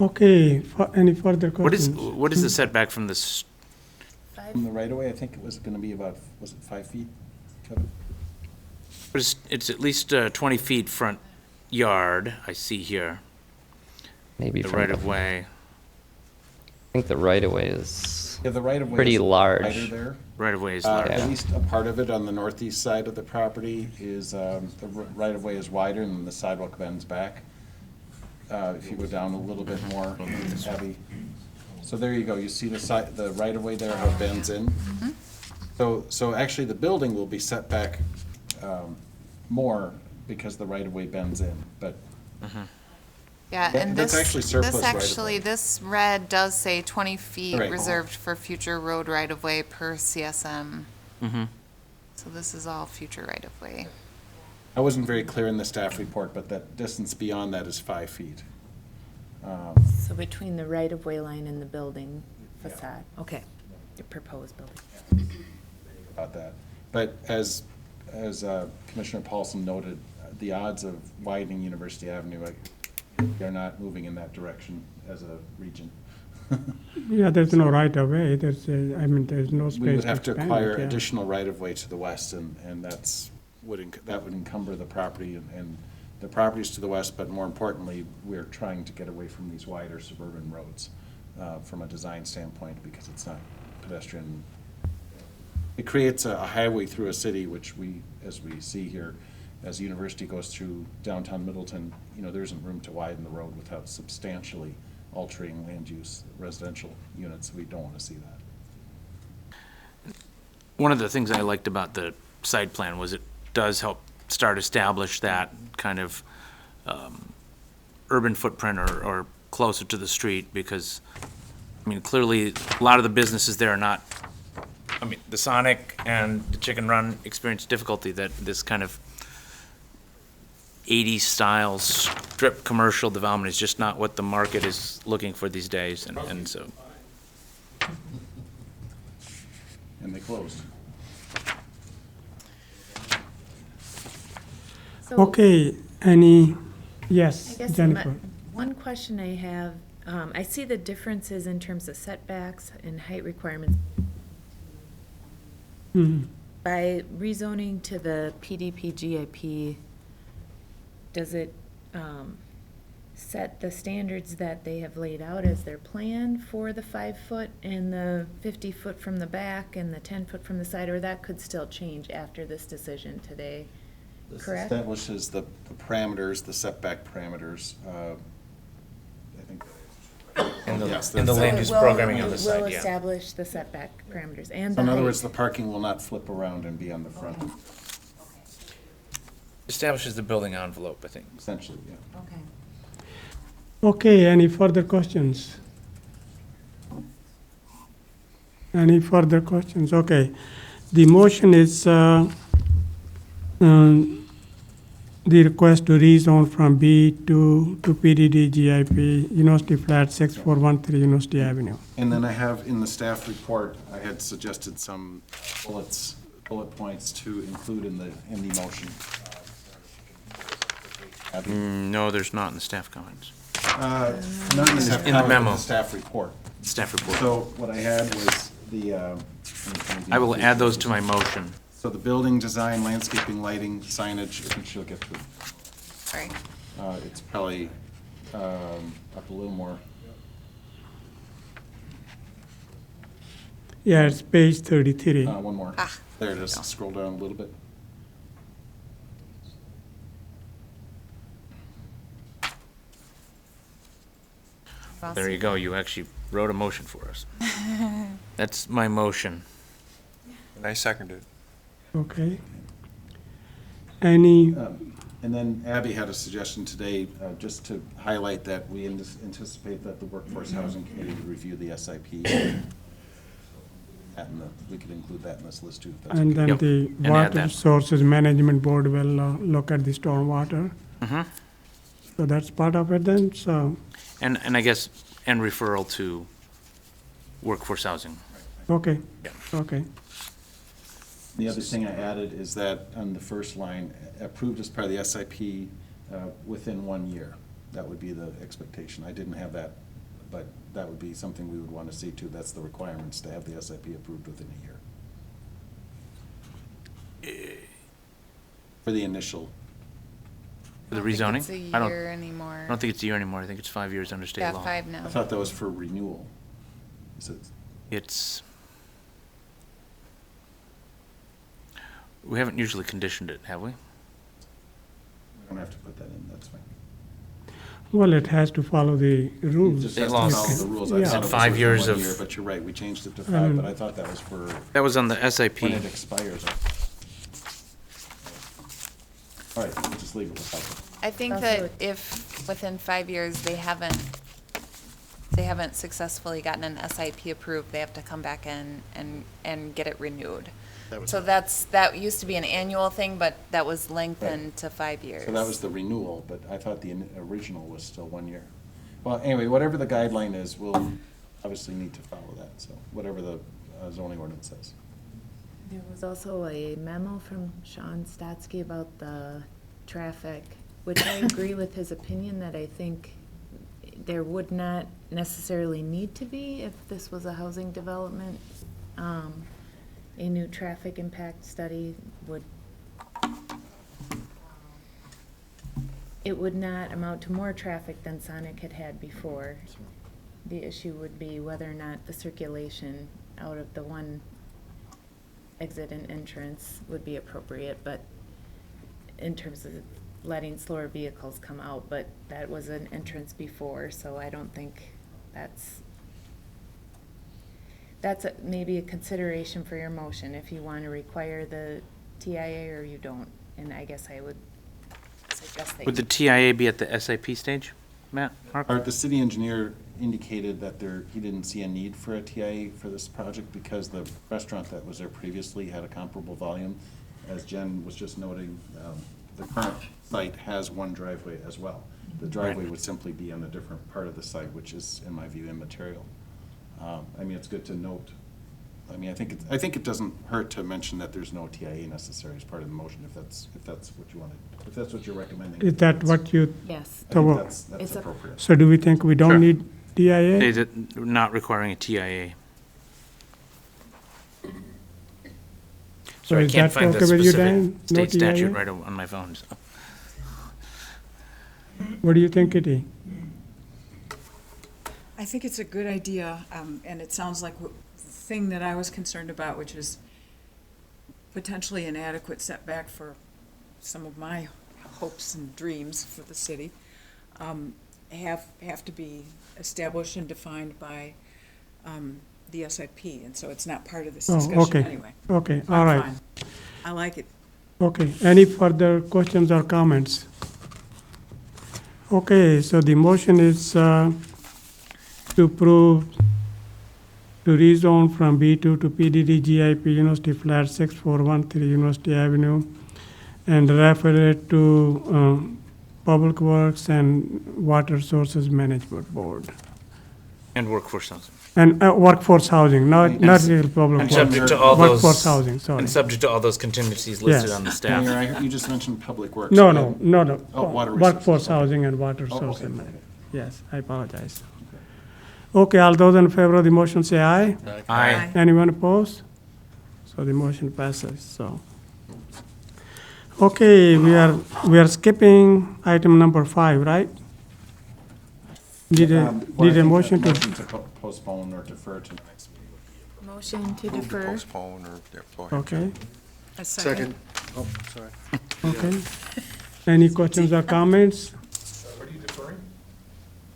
Okay, any further questions? What is the setback from this? From the right-of-way, I think it was gonna be about, was it 5 feet, Kevin? It's at least 20 feet front yard, I see here, Maybe the from right-of-way. I think the right-of-way is Yeah, the right-of-way pretty is large. wider there. Right-of-way is Uh, large. At least a part of it on the northeast side of the property is, the right-of-way is wider and the sidewalk bends back. If you go down a little bit more heavy. So there you go, you see the right-of-way there, how it bends in? So actually, the building will be set back more because the right-of-way bends in, but Yeah, That- and that's this, actually surplus this right of actually, way. this red does say 20 feet Right. reserved for future road right-of-way per CSM. Mhm. So this is all future right-of-way. I wasn't very clear in the staff report, but that distance beyond that is 5 feet. So between the right-of-way line and the building facade, okay, the proposed building. About that. But as Commissioner Paulson noted, the odds of widening University Avenue, they're not moving in that direction as a region. Yeah, there's no right of way, there's no space. We would have to expand acquire it, yeah. additional right-of-way to the west, and that would encumber the property and the properties to the west, but more importantly, we're trying to get away from these wider suburban roads from a design standpoint, because it's not pedestrian. It creates a highway through a city, which as we see here, as the university goes through downtown Middleton, there isn't room to widen the road without substantially altering land use, residential units. We don't want to see that. One of the things I liked about the site plan was it does help establish that kind of urban footprint or closer to the street, because, clearly, a lot of the businesses there are not, the Sonic and the Chicken Run experience difficulty that this kind of 80s style strip commercial development is just not what the market is looking for these days, and so. And they closed. So Okay, I yes, guess Jennifer. one question I have, I see the differences in terms of setbacks and height requirements. Mhm. By rezoning to the PDP GIP, does it set the standards that they have laid out as their plan for the 5-foot and the 50-foot from the back and the 10-foot from the side, or that could still change after this decision today? This Correct? establishes the parameters, the setback parameters. I think. In the Yes, land that's- use So it will- programming on the it side, will yeah. establish the setback parameters and So the in other height. words, the parking will not flip around and be on the front, Establishes the building envelope, I think. essentially, yeah. Okay. Okay, any further questions? Any further questions? Okay. The motion is the request to rezone from B2 to PDD GIP, University Flat 6413 University Avenue. And then I have in the staff report, I had suggested some bullet points to include in the motion. No, there's not in the staff comments. Not in the staff In the comment, memo. the staff report. Staff report. So what I had was I will add those to my motion. So the building design, landscaping, lighting, signage, I think she'll get to. Sorry. It's probably up a little more. Yeah, it's page 33. One more. Ah. There it is. Scroll down a little bit. There you go, you actually wrote a motion for us. That's my motion. And I seconded. Okay. Any, And then Abby had a suggestion today, just to highlight that we anticipate that the Workforce Housing Committee would review the SIP. And we could include that in this list too. if that's and okay. then Yep, the and add Water that. Sources Management Board will look at the stormwater. Mhm. So that's part of it then, so, And I guess, and referral to workforce housing. okay, Yeah. okay. The other thing I added is that on the first line, approved as part of the SIP within 1 year. That would be the expectation. I didn't have that, but that would be something we would want to see too. That's the requirements, to have the SIP approved within a year. For the initial. For the I don't rezoning? think it's I a don't, year anymore. I don't think it's a year anymore, I think it's 5 years under state Yeah, law. 5 now. I thought that was for renewal. Is it- It's, we haven't usually conditioned it, have we? We don't have to put that in, that's fine. Well, it has to follow the It rules. just State has to laws. follow the rules. I Yeah. thought Said it was 5 within years 1 of- year, but you're right, we changed it to 5, but I thought that was for That was on the SIP. when it expires. All right, we'll just leave it with that. I think Also- that if within 5 years they haven't successfully gotten an SIP approved, they have to come back in and get it renewed. So that used to be an annual thing, but that was lengthened to 5 years. So that was the renewal, but I thought the original was still 1 year. Well, anyway, whatever the guideline is, we'll obviously need to follow that, so whatever the zoning ordinance says. There was also a memo from Sean Statsky about the traffic, which I agree with his opinion that I think there would not necessarily need to be if this was a housing development. A new traffic impact study it would not amount to more traffic than Sonic had had before. The issue would be whether or not the circulation out of the one exit and entrance would be appropriate, but in terms of letting slower vehicles come out, but that was an entrance before, so I don't think that's maybe a consideration for your motion, if you want to require the TIA or you don't, and I guess I would suggest that. Would the TIA be at the SIP stage, Matt? Mark? The city engineer indicated that he didn't see a need for a TIA for this project because the restaurant that was there previously had a comparable volume. As Jen was just noting, the current site has one driveway as well. The driveway would simply be on a different part of the site, which is, in my view, immaterial. I mean, it's good to note, I mean, I think it doesn't hurt to mention that there's no TIA necessary as part of the motion, if that's what you wanted, if that's what you're recommending. Is that what you, Yes. I think so, that's It's a- appropriate. so do we think we don't Sure. need DIA? Is it not requiring a TIA? So Sorry, I is can't that find the okay with you, specific Dan? No state statute TIA? right on my phone. so. What do you think, Kitty? I think it's a good idea, and it sounds like the thing that I was concerned about, which is potentially inadequate setback for some of my hopes and dreams for the city, have to be established and defined by the SIP, and so it's not part of this Oh, discussion okay. anyway. Okay, I'm all right. fine. I like it. Okay, any further questions or comments? Okay, so the motion is to approve to rezone from B2 to PDD GIP University Flat 6413 University Avenue. and refer it to Public Works and Water Sources Management Board. And workforce housing. And workforce housing, not real public And works. subject to all those. Workforce housing, sorry. And subject to all those contingencies listed Yes. on the staff. Mayor, I heard you just mentioned Public Works. No, right? no. Oh, water resources. Workforce housing and water Oh, sources. okay. management. Yes, I apologize. Okay, all those in favor of the motion say aye. Aye. Anyone opposed? So the motion passes, so. Okay, we are skipping item number 5, right? Need Well, I a think motion that to, motion postpone or defer to the next meeting. Motion to Move to defer. postpone or, yeah, go ahead. okay, A Second. Oh, sorry. okay. Any questions or comments?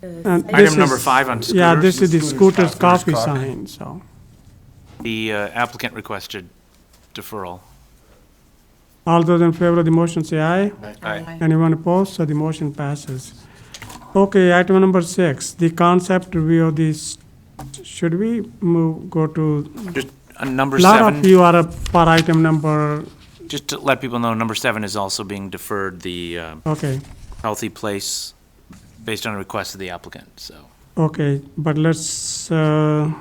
And this Item number is- 5 on Yeah, scooters. this is the scooters copy. copy sign, so. The applicant requested deferral. All those in favor of the motion say aye. Aye. Anyone opposed? So the motion passes. Okay, item number 6, the concept review of this, should we go to, Just number lot of 7, you are up for item number, just to let people know, number 7 is also being deferred, the okay, healthy place, based on a request of the applicant, so. okay, but let's, could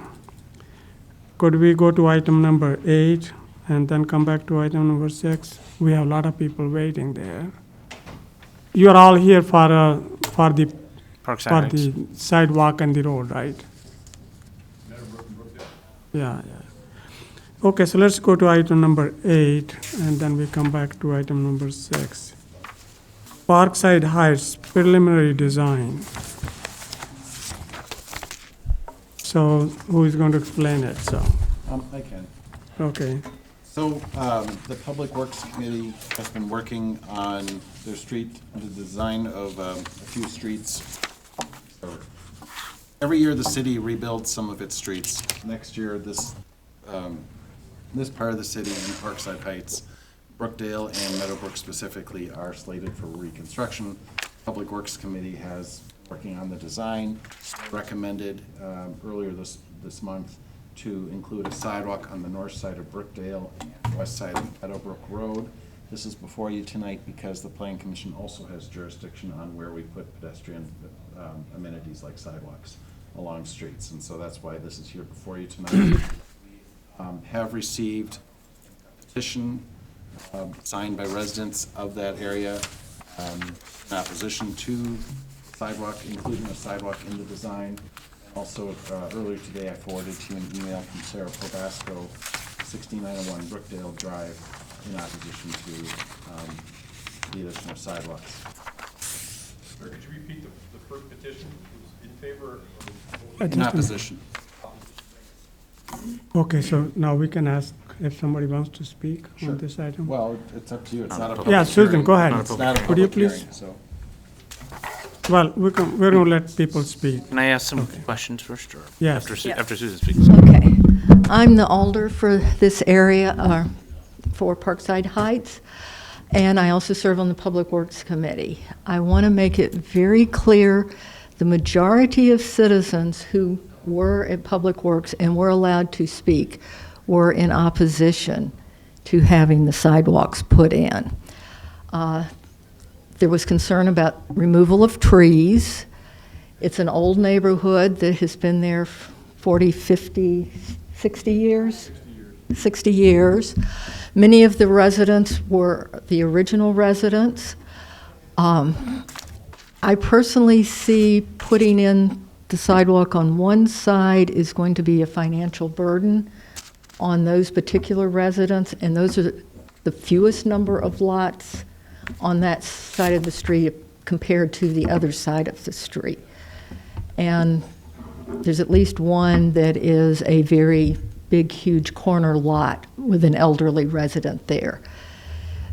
we go to item number 8 and then come back to item number 6? We have a lot of people waiting there. You are all here for the Parkside for Heights. the sidewalk and the road, right? Yeah. Okay, so let's go to item number 8, and then we come back to item number 6. Parkside Heights preliminary design. So who is going to explain it, so, I can. okay, So, the Public Works Committee has been working on the design of a few streets. Every year, the city rebuilds some of its streets. Next year, this part of the city in Parkside Heights, Brookdale and Meadowbrook specifically are slated for reconstruction. Public Works Committee has, working on the design, recommended earlier this month to include a sidewalk on the north side of Brookdale and west side of Meadowbrook Road. This is before you tonight because the Plan Commission also has jurisdiction on where we put pedestrian amenities like sidewalks along streets. And so that's why this is here before you tonight. Have received a petition signed by residents of that area in opposition to sidewalk, including a sidewalk in the design. Also, earlier today, I forwarded to you an email from Sarah Probasco, 6901 Brookdale Drive, in opposition to the addition of sidewalks. Could you repeat the first petition? It was in favor of? In opposition. okay, so now we can ask if somebody wants to speak Sure. on this item? Well, it's up to you. It's not a public Yeah, Susan, hearing. go ahead. It's not a Would you public please? hearing, so. Well, we're going to let people speak. Can I ask some questions first, or? Yes. After Susan speaks? Okay. I'm the alder for this area, for Parkside Heights, and I also serve on the Public Works Committee. I want to make it very clear, the majority of citizens who were at Public Works and were allowed to speak were in opposition to having the sidewalks put in. There was concern about removal of trees. It's an old neighborhood that has been there 40, 50, 60 years? 60 years. Many of the residents were the original residents. I personally see putting in the sidewalk on one side is going to be a financial burden on those particular residents, and those are the fewest number of lots on that side of the street compared to the other side of the street. And there's at least one that is a very big, huge corner lot with an elderly resident there.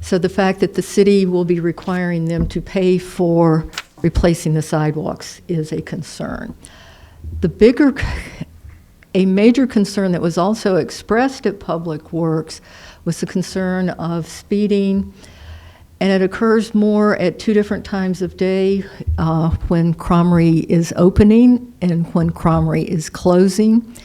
So the fact that the city will be requiring them to pay for replacing the sidewalks is a concern. A major concern that was also expressed at Public Works was the concern of speeding, and it occurs more at two different times of day, when Cromrie is opening and when Cromrie is closing.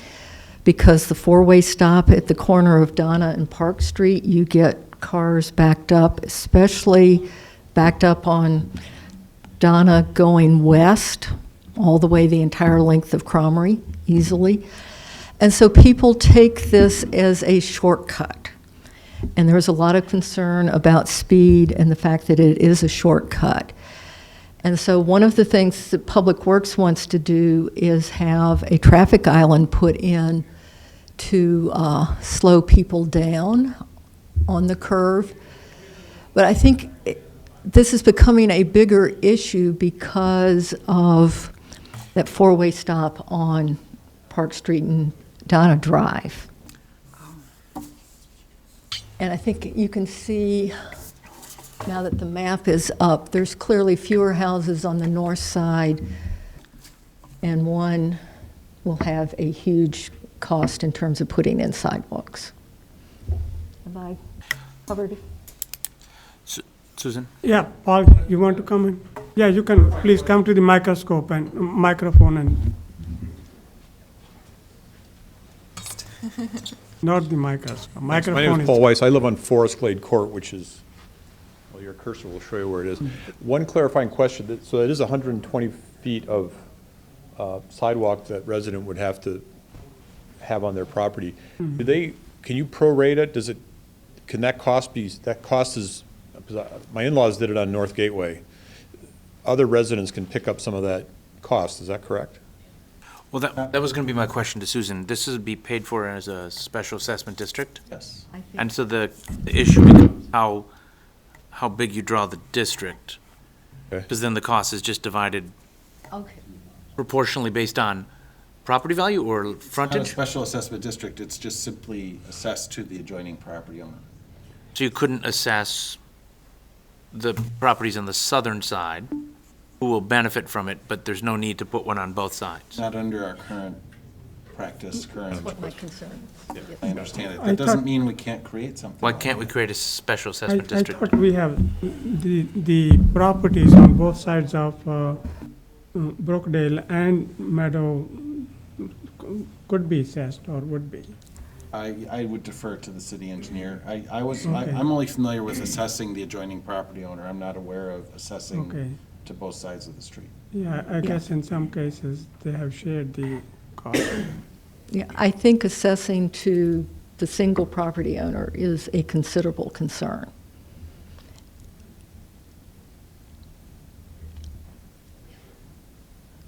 Because the four-way stop at the corner of Donna and Park Street, you get cars backed up, especially backed up on Donna going west, all the way the entire length of Cromery, easily. And so people take this as a shortcut. And there's a lot of concern about speed and the fact that it is a shortcut. And so one of the things that Public Works wants to do is have a traffic island put in to slow people down on the curve. But I think this is becoming a bigger issue because of that four-way stop on Park Street and Donna Drive. And I think you can see, now that the map is up, there's clearly fewer houses on the north side, and one will have a huge cost in terms of putting in sidewalks. Have I covered it? Susan? Yeah, Paul, you want to come in? Yeah, you can, please come to the microscope and microphone and. Not the microscope. My name Microphone is Paul is. Weiss. I live on Forest Glade Court, which is, well, your cursor will show you where it is. One clarifying question, so it is 120 feet of sidewalk that resident would have to have on their property. Do they, can you prorate it? Does it, can that cost be, that cost is, my in-laws did it on North Gateway. Other residents can pick up some of that cost, is that correct? Well, that was going to be my question to Susan. This would be paid for as a special assessment district? Yes. And so the issue becomes how big you draw the district. Okay. Because then the cost is just divided Okay. proportionally based on property value or Not a frontage? special assessment district, it's just simply assessed to the adjoining property owner. So you couldn't assess the properties on the southern side who will benefit from it, but there's no need to put one on both sides? Not under our current practice, That's what my concern is. I understand it. I That doesn't thought- mean we can't create something. Why can't we create a special I assessment district? thought we have the properties on both sides of Brookdale and Meadow could be assessed or would be. I would defer to the city engineer. Okay. I'm only familiar with assessing the adjoining property owner. I'm not aware of Okay. assessing to both sides of the street. Yeah, I guess in some cases they have shared the cost. Yeah, I think assessing to the single property owner is a considerable concern.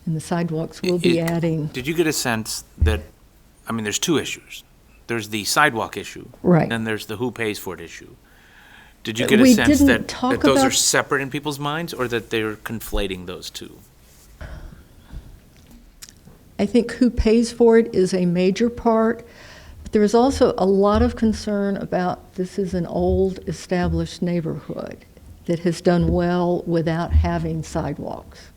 And the sidewalks will be adding, Did you get a sense that, I mean, there's two issues. There's the sidewalk issue. Right. Then there's the who pays for it issue. Did you get a We sense didn't that talk those are about- separate in people's minds, or that they're conflating those two? I think who pays for it is a major part, but there is also a lot of concern about this is an old established neighborhood that has done well without having sidewalks.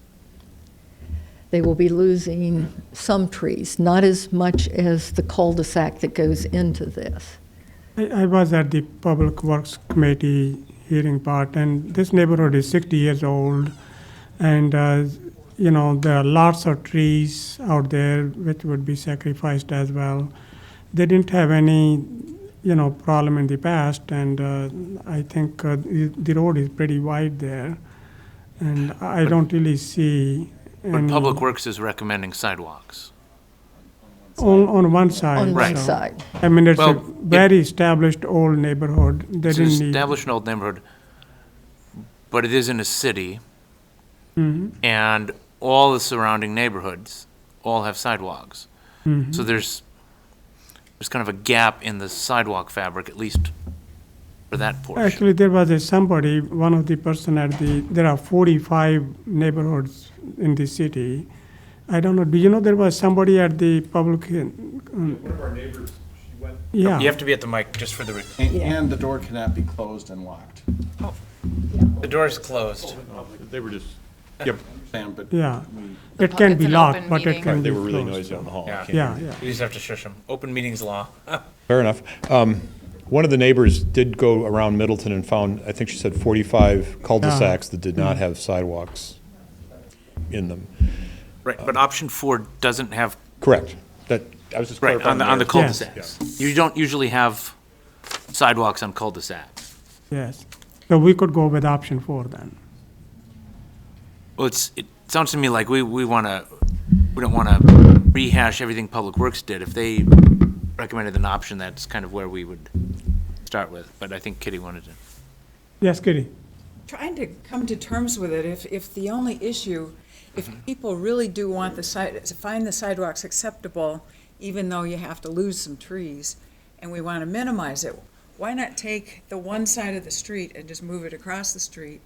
They will be losing some trees, not as much as the cul-de-sac that goes into this. I was at the Public Works Committee hearing part, and this neighborhood is 60 years old, and, you know, there are lots of trees out there which would be sacrificed as well. They didn't have any, you know, problem in the past, and I think the road is pretty wide there, and I don't really see But any. Public Works is recommending sidewalks. On one side. On one so- side. I mean, it's a Well, very established old neighborhood. They It's an didn't need. established old neighborhood, but it is in a city, Mhm. and all the surrounding neighborhoods all have sidewalks. Mhm. So there's kind of a gap in the sidewalk fabric, at least for that portion. Actually, there was somebody, one of the person at there are 45 neighborhoods in the city. I don't know, do you know there was somebody at the public? One of our neighbors, she went. Yeah. You have to be at the mic just for the, And the door cannot be closed and locked. the door's closed. They were just, yep. Understand, but Yeah, we- it can It's be an locked, open but it meeting. can be They were really closed. noisy on the hall. I Yeah. can't Yeah, hear. yeah. You just have to shush them. Open meetings law. Fair enough. One of the neighbors did go around Middleton and found, I think she said 45 cul-de-sacs that did not have sidewalks in them. Right, but option 4 doesn't have, Correct. That, I was just right, clarifying. on the there. cul-de-sacs. You don't usually have sidewalks on cul-de-sacs. Yes. So we could go with option 4 then. Well, it sounds to me like we don't want to rehash everything Public Works did. If they recommended an option, that's kind of where we would start with. But I think Kitty wanted to. Yes, Kitty? Trying to come to terms with it, if the only issue, if people really do want to find the sidewalks acceptable, even though you have to lose some trees, and we want to minimize it, why not take the one side of the street and just move it across the street?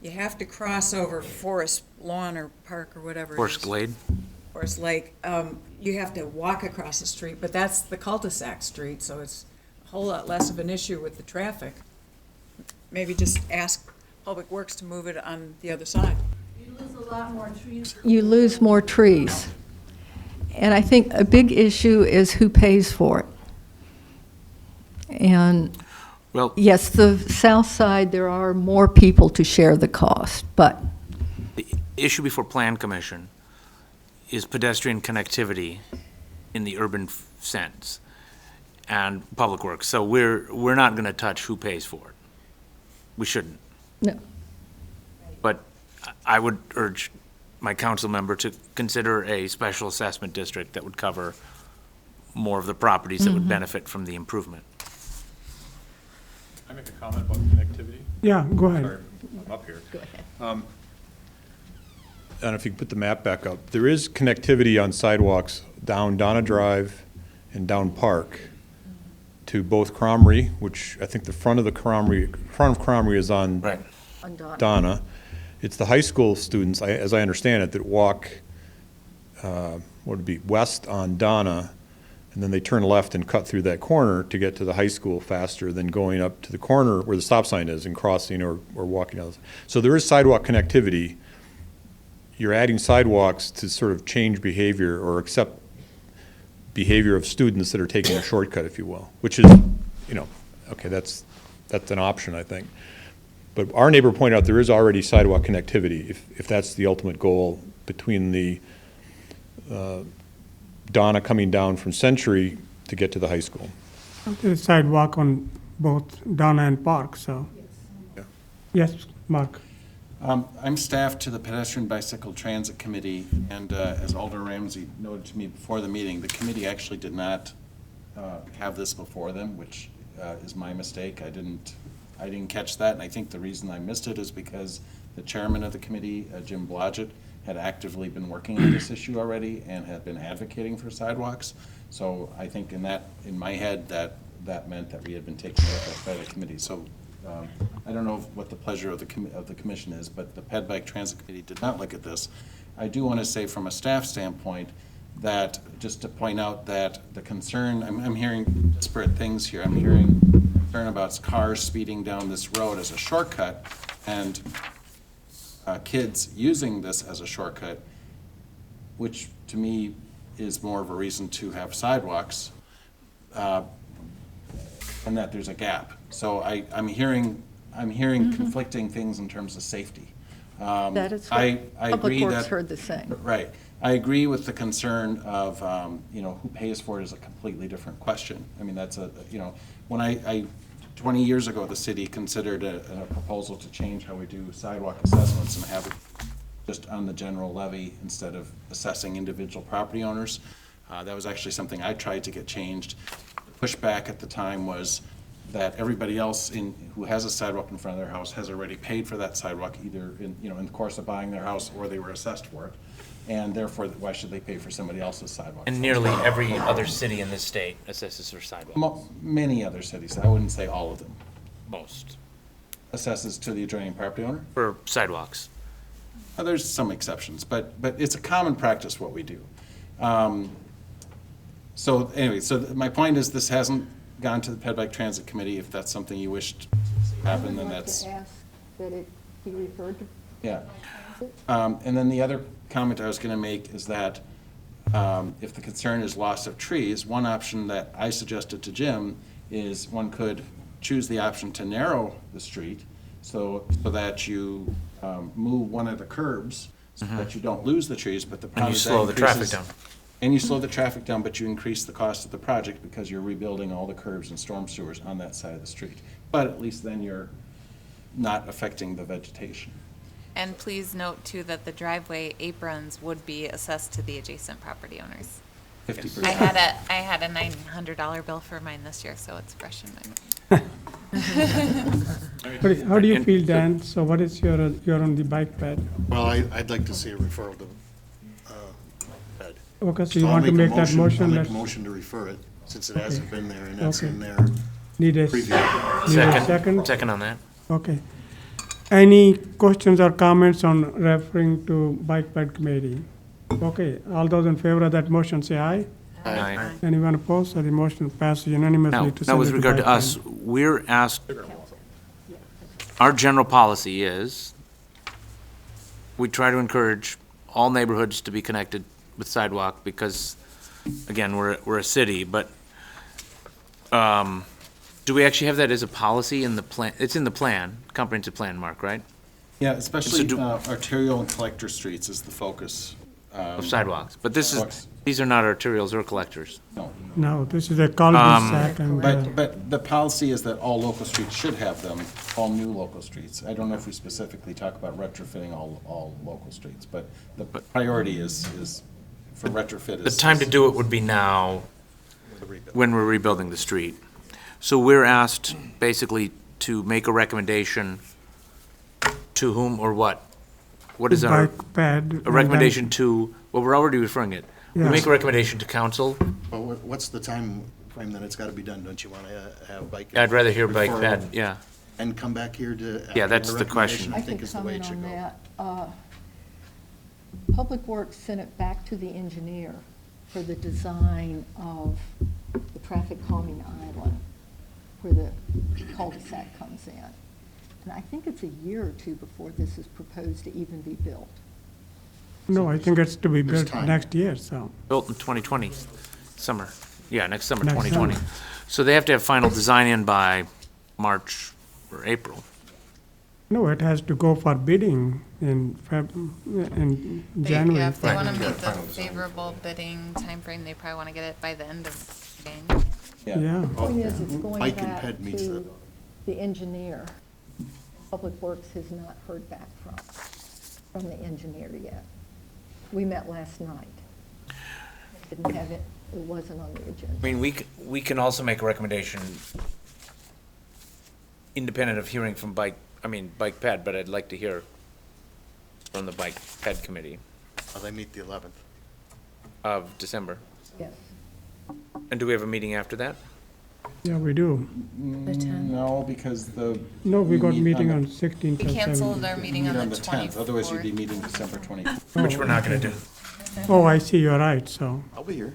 You have to cross over Forest Lawn or Park or whatever it is. Forest Glade? Forest Lake. You have to walk across the street, but that's the cul-de-sac street, so it's a whole lot less of an issue with the traffic. Maybe just ask Public Works to move it on the other side. You lose more trees. And I think a big issue is who pays for it. And Well, yes, the south side, there are more people to share the cost, but the issue before Plan Commission is pedestrian connectivity in the urban sense and Public Works. So we're not going to touch who pays for it. We shouldn't. no. But I would urge my council member to consider a special assessment district that would cover more of the properties that would benefit from the improvement. Can I make a comment about connectivity? Yeah, go ahead. Sorry, I'm up here. I don't know if you can put the map back up. There is connectivity on sidewalks down Donna Drive and down Park to both Cromrie, which I think the front of Cromrie is on Right. Donna. It's the high school students, as I understand it, that walk, what would it be, west on Donna, and then they turn left and cut through that corner to get to the high school faster than going up to the corner where the stop sign is and crossing or walking out. So there is sidewalk connectivity. You're adding sidewalks to sort of change behavior or accept behavior of students that are taking a shortcut, if you will, which is, okay, that's an option, I think. But our neighbor pointed out there is already sidewalk connectivity, if that's the ultimate goal, between the Donna coming down from Century to get to the high school. There's sidewalk on both Donna and Park, so. Yeah. Yes, Mark? I'm staff to the Pedestrian Bicycle Transit Committee, and as Alder Ramsey noted to me before the meeting, the committee actually did not have this before them, which is my mistake. I didn't catch that, and I think the reason I missed it is because the chairman of the committee, Jim Blodgett, had actively been working on this issue already and had been advocating for sidewalks. So I think in my head, that meant that we had been taken care of by the committee. So I don't know what the pleasure of the commission is, but the Ped Bike Transit Committee did not look at this. I do want to say from a staff standpoint that, just to point out that the concern, I'm hearing disparate things here. I'm hearing concern about cars speeding down this road as a shortcut and kids using this as a shortcut, which to me is more of a reason to have sidewalks, and that there's a gap. So I'm hearing conflicting things in terms of safety. That is what I Public agree Works that, heard the same. right. I agree with the concern of, who pays for it is a completely different question. I mean, that's when 20 years ago, the city considered a proposal to change how we do sidewalk assessments and have it just on the general levy instead of assessing individual property owners. That was actually something I tried to get changed. The pushback at the time was that everybody else who has a sidewalk in front of their house has already paid for that sidewalk, either in the course of buying their house or they were assessed for it. And therefore, why should they pay for somebody else's sidewalk? And nearly every other city in this state assesses their sidewalks. Many other cities, I wouldn't say all of them, Most. assesses to the adjoining property owner. For sidewalks. There's some exceptions, but it's a common practice what we do. So anyway, my point is this hasn't gone to the Ped Bike Transit Committee. If that's something you wish to see happen, then that's. Ask that it be referred to. Yeah. And then the other comment I was going to make is that if the concern is loss of trees, one option that I suggested to Jim is one could choose the option to narrow the street so that you move one of the curbs so that you don't lose the trees, but the problem And you is that slow the traffic increases- down. And you slow the traffic down, but you increase the cost of the project because you're rebuilding all the curbs and storm sewers on that side of the street. But at least then you're not affecting the vegetation. And please note too that the driveway aprons would be assessed to the adjacent property owners. 50%. I had a $900 bill for mine this year, so it's fresh in my mind. How do you feel, Dan? So what is you're on the bike pad? Well, I'd like to see a referral to Ed. Okay, so you I'll want to a make that I'll motion? make Let's a motion to refer it, since it hasn't been there, and that's Okay. in there. need a Preview. need a second? Second on that. Okay. Any questions or comments on referring to bike ped committee? Okay, all those in favor of that motion say aye. Aye. Anyone opposed? So the motion passes unanimously Now, to now send with it to regard to bike us, ped. we're asked, our general policy is we try to encourage all neighborhoods to be connected with sidewalk because, again, we're a city, but do we actually have that as a policy in the plan? It's in the plan, comprehensive plan, Mark, right? Yeah, especially So do- arterial and collector streets is the focus. Of sidewalks. But this is, Sidewalks. these are not arterials or collectors. No. No, this is a cul-de-sac and, But the policy is that all local streets should have them, all new local streets. I don't know if we specifically talk about retrofitting all local streets, but the priority is for retrofit. The time to do it would be now, when we're rebuilding the street. So we're asked basically to make a recommendation to whom or what? What is our, bike ped. a recommendation to, well, we're already referring it. We Yeah. make a recommendation to council. But what's the time frame that it's gotta be done? Don't you wanna have bike? I'd rather hear bike referral ped, yeah. And come back here to. Yeah, after that's the the question. recommendation, I I can think is the way it comment should on go. that. Public Works sent it back to the engineer for the design of the traffic calming island where the cul-de-sac comes in. And I think it's a year or two before this is proposed to even be built. No, I think it's to be There's built time. next year, so. Built in 2020, summer. Yeah, next summer, Next 2020. summer. So they have to have final design in by March or April. No, it has to go for bidding in in January. Yeah, if they want to Right. meet the Final design. favorable bidding timeframe, they probably want to get it by the end of January. Yeah, Point is, it's going Mike and back Ped meets to the engineer. Public Works has not heard back from the engineer yet. We met last night. Didn't have it, it wasn't on the I agenda. mean, we can also make a recommendation independent of hearing from Bike Ped, but I'd like to hear from the Bike Ped Committee They meet the 11th. of December. Yes. And do we have a meeting after that? yeah, we do. No, because No, we got meet meeting on on 16th We and canceled 17th. our meeting on the 10th, otherwise you'd be 24th. meeting December 20th. Which we're not gonna do. Oh, I see, you're right, so. I'll be here.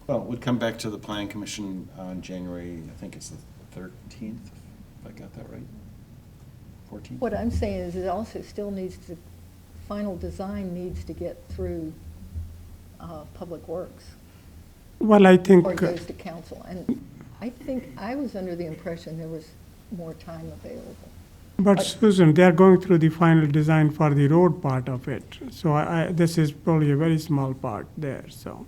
Well, we'd come back to the Plan Commission on January, I think it's the 13th, if I got that right? 14th? What I'm saying is it also still needs to, final design needs to get through Public Works Well, I think, before it goes to council. And I think, I was under the impression there was more time available. but Susan, they're going through the final design for the road part of it. So this is probably a very small part there, so.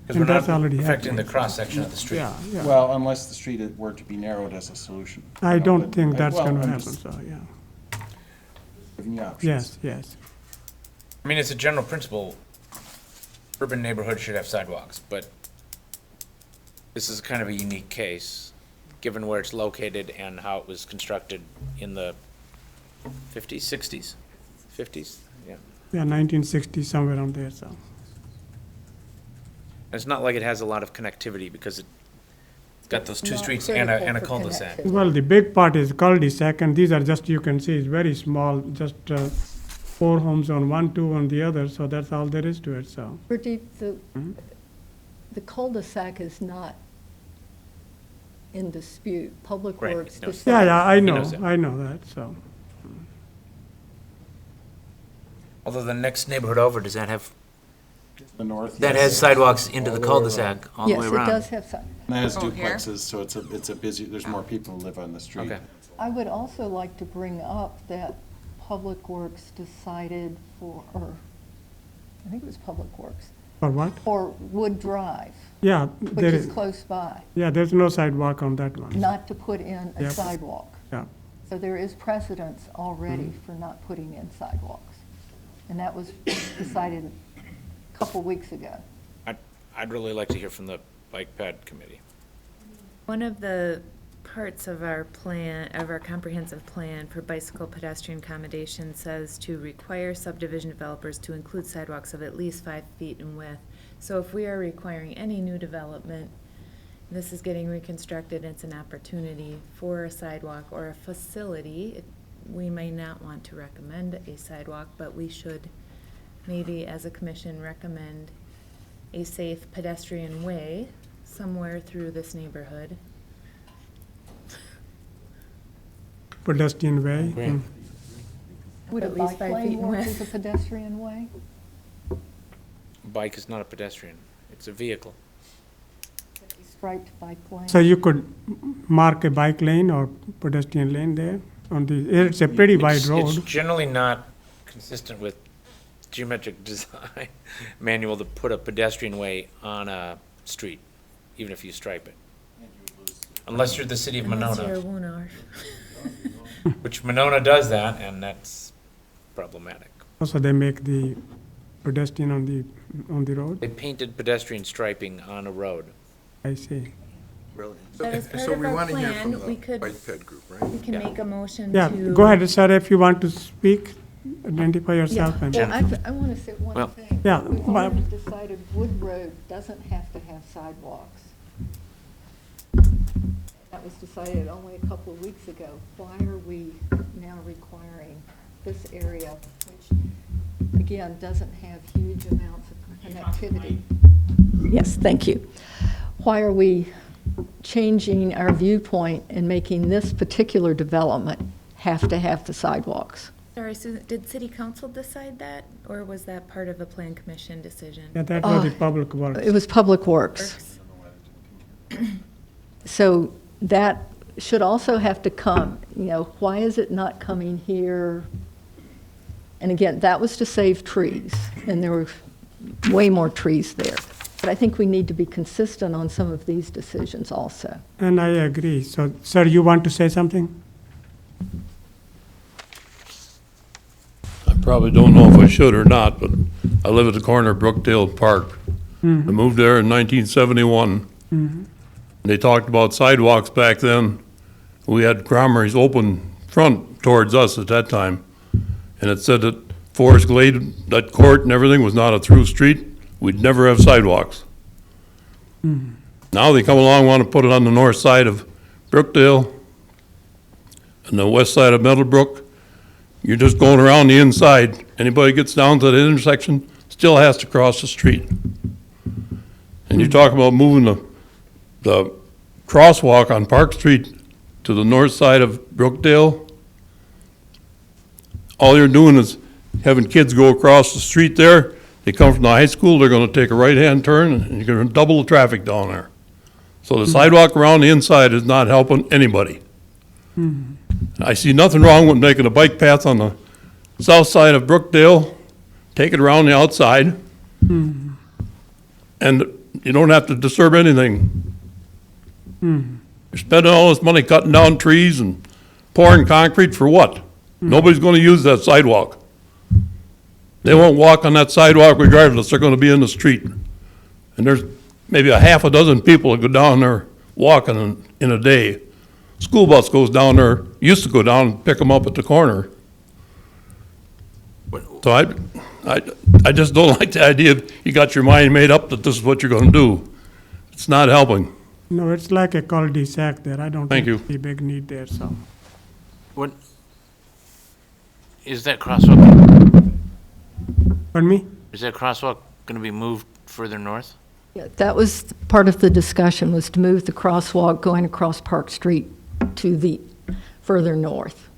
Because And we're that's not already affecting the happening. cross-section of the street. Yeah, yeah. Well, unless the street were to be narrowed as a solution. I don't But- think that's well, gonna I'm happen, just so, yeah. giving you options. Yes, yes. I mean, it's a general principle, urban neighborhoods should have sidewalks, but this is kind of a unique case, given where it's located and how it was constructed in the 50s, 60s, 50s, yeah. Yeah, 1960, somewhere around there, so. It's not like it has a lot of connectivity because it's got those two Not streets and a critical for cul-de-sac. connectivity. Well, the big part is cul-de-sac, and these are just, you can see, it's very small, just 4 homes on one, 2 on the other, so that's all there is to it, so. Rajiv, the cul-de-sac is not in dispute. Public Right, Works no. decided. Yeah, I know, knows that. I know that, so. Although the next neighborhood over, does that have, The north. that yes. has sidewalks into the All the way cul-de-sac all the way Yes, it around? does have some. And that has Oh, here? duplexes, so it's a busy, there's more people who live on the street. Okay. I would also like to bring up that Public Works decided for, or, I think it was Public Works, For what? for Wood Drive, Yeah, which there is is, close by, yeah, there's no sidewalk on that one. not to put in a Yep. sidewalk. Yeah. So there is precedence already for not putting in sidewalks. And that was decided a couple weeks ago. I'd really like to hear from the bike ped committee. One of the parts of our plan, of our comprehensive plan for bicycle pedestrian accommodation says to require subdivision developers to include sidewalks of at least 5 feet in width. So if we are requiring any new development, this is getting reconstructed, it's an opportunity for a sidewalk or a facility. We may not want to recommend a sidewalk, but we should maybe as a commission recommend a safe pedestrian way somewhere through this neighborhood. Pedestrian way. Great. Would The at least bike 5 feet lane in work width. as a pedestrian way? Bike is not a pedestrian, it's a vehicle. Striped bike lane? So you could mark a bike lane or pedestrian lane there on the, it's a pretty wide It's road. generally not consistent with geometric design manual to put a pedestrian way on a street, even if you stripe it. Unless you're the city of Unless you're a Monona, Woonar. which Monona does that, and that's problematic. Also, they make the pedestrian on the road, They painted pedestrian striping on a road. I see. Brilliant. That is part So of we our want to hear from plan. We the could- bike ped group, right? We can Yeah. make a motion Yeah, to. go ahead, Sarah, if you want to speak, identify yourself and. Well, I want to say one Well, thing. yeah, We've but- already decided Wood Road doesn't have to have sidewalks. That was decided only a couple of weeks ago. Why are we now requiring this area, which, again, doesn't have huge amounts of connectivity? Yes, thank you. Why are we changing our viewpoint and making this particular development have to have the sidewalks? Sorry, Susan, did city council decide that, or was that part of a plan commission decision? Yeah, that was the public works. It was Public Works. So that should also have to come, why is it not coming here? And again, that was to save trees, and there were way more trees there. But I think we need to be consistent on some of these decisions also. And I agree. So, sir, you want to say something? I probably don't know if I should or not, but I live at the corner of Brookdale Park. I moved there in 1971. They talked about sidewalks back then. We had Cromery's open front towards us at that time. And it said that Forest Glade, that court and everything was not a through street. We'd never have sidewalks. Now they come along, want to put it on the north side of Brookdale and the west side of Middlebrook. You're just going around the inside. Anybody gets down to the intersection still has to cross the street. And you talk about moving the crosswalk on Park Street to the north side of Brookdale. All you're doing is having kids go across the street there. They come from the high school, they're gonna take a right-hand turn, and you're gonna double the traffic down there. So the sidewalk around the inside is not helping anybody. I see nothing wrong with making a bike path on the south side of Brookdale, take it around the outside, and you don't have to disturb anything. You're spending all this money cutting down trees and pouring concrete for what? Nobody's gonna use that sidewalk. They won't walk on that sidewalk regardless, they're gonna be in the street. And there's maybe a half a dozen people that go down there walking in a day. School bus goes down there, used to go down and pick them up at the corner. So I just don't like the idea of you got your mind made up that this is what you're gonna do. It's not helping. No, it's like a cul-de-sac there. I don't Thank think you. see big need there, so. What, is that crosswalk, Pardon me? is that crosswalk gonna be moved further north? Yeah, that was part of the discussion, was to move the crosswalk going across Park Street to the further north,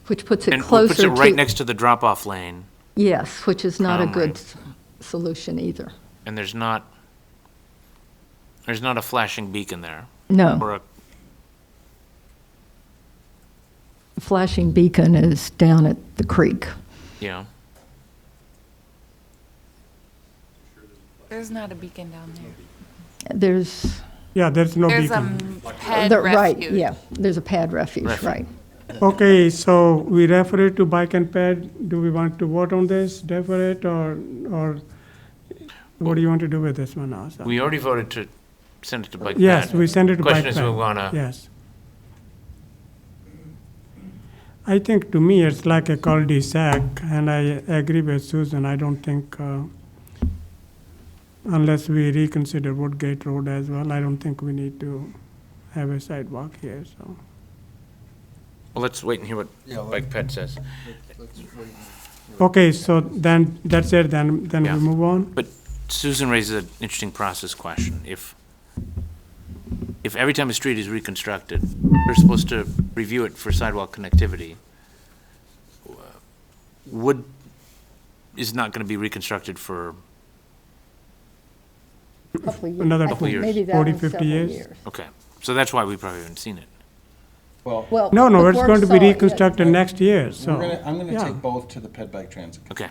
which puts it And closer puts to... it right next to the drop-off lane, Yes, which is not a good Crown solution either. and there's not a flashing beacon there. No. Or a, The flashing beacon is down at the creek. Yeah. There's not a beacon down there. There's, Yeah, there's no There's beacon. ped right, refuge. yeah, there's a pad refuge, right. Okay, so we refer it to bike and ped. Do we want to vote on this, defer it, or what do you want to do with this one now? So- We already voted to send it to bike Yes, ped. we send it to bike Question is, ped. we wanna, Yes. I think to me, it's like a cul-de-sac, and I agree with Susan. I don't think, unless we reconsider Woodgate Road as well, I don't think we need to have a sidewalk here, so. well, let's wait and hear what bike ped says. Okay, so then, that's it, then Yeah. we move on? But Susan raises an interesting process question. If every time a street is reconstructed, we're supposed to review it for sidewalk connectivity, Wood is not gonna be reconstructed for, Another Couple years. Maybe that 40, one's 50 several years? years. okay, so that's why we probably haven't seen it. Well, Oh, Well, No, the it's board going to be saw it, yeah. reconstructed next year, so. I'm gonna yeah. take both to the Ped Bike Transit. Okay,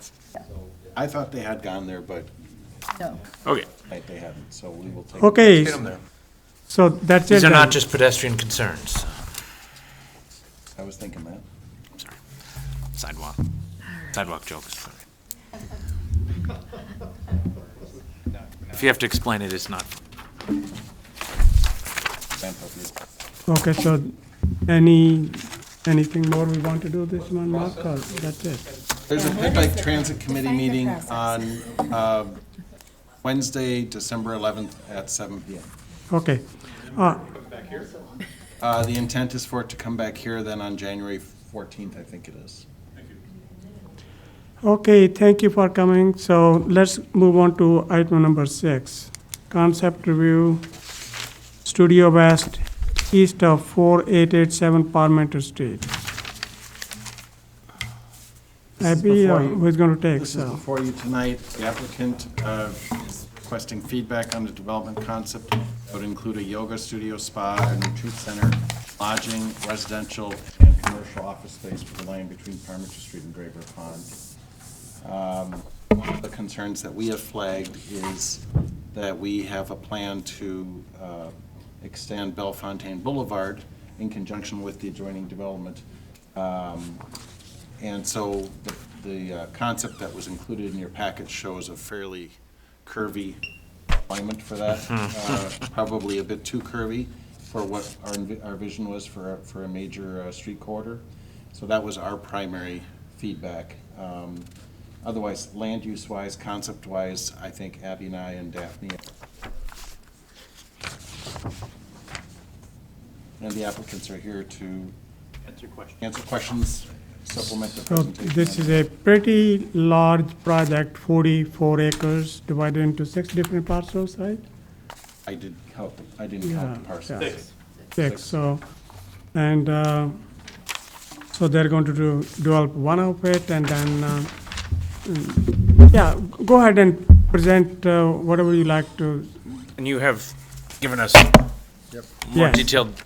I thought they had gone there, but No. okay. they haven't, so we will take. Okay, Get 'em there. so that's it These are then. not just pedestrian concerns. I was thinking that. Sorry. Sidewalk jokes, sorry. If you have to explain it, it's not. Okay, so anything more we want to do this one, Mark, or that's it? There's a Ped Bike Transit Committee meeting on Wednesday, December 11th at 7 PM. Okay. The intent is for it to come back here then on January 14th, I think it is. Okay, thank you for coming. So let's move on to item number 6. Concept review, Studio West, east of 4887 Parmenter Street. Abby, who's going to take? This is So, before you tonight. The applicant is requesting feedback on the development concept. It would include a yoga studio, spa, and retreat center, lodging, residential, and commercial office space for the land between Parmenter Street and Gray Bear Pond. One of the concerns that we have flagged is that we have a plan to extend Bellefontaine Boulevard in conjunction with the adjoining development. And so the concept that was included in your package shows a fairly curvy alignment for that, probably a bit too curvy for what our vision was for a major street corridor. So that was our primary feedback. Otherwise, land use wise, concept wise, I think Abby and I and Daphne and the applicants are here to answer questions, supplement the so presentation. this is a pretty large project, 44 acres, divided into 6 different parcels, right? I didn't count the parcels. Yeah. 6, so, and so they're going to develop one of it, and then, yeah, go ahead and present whatever you like to. And you have given us more Yes. detailed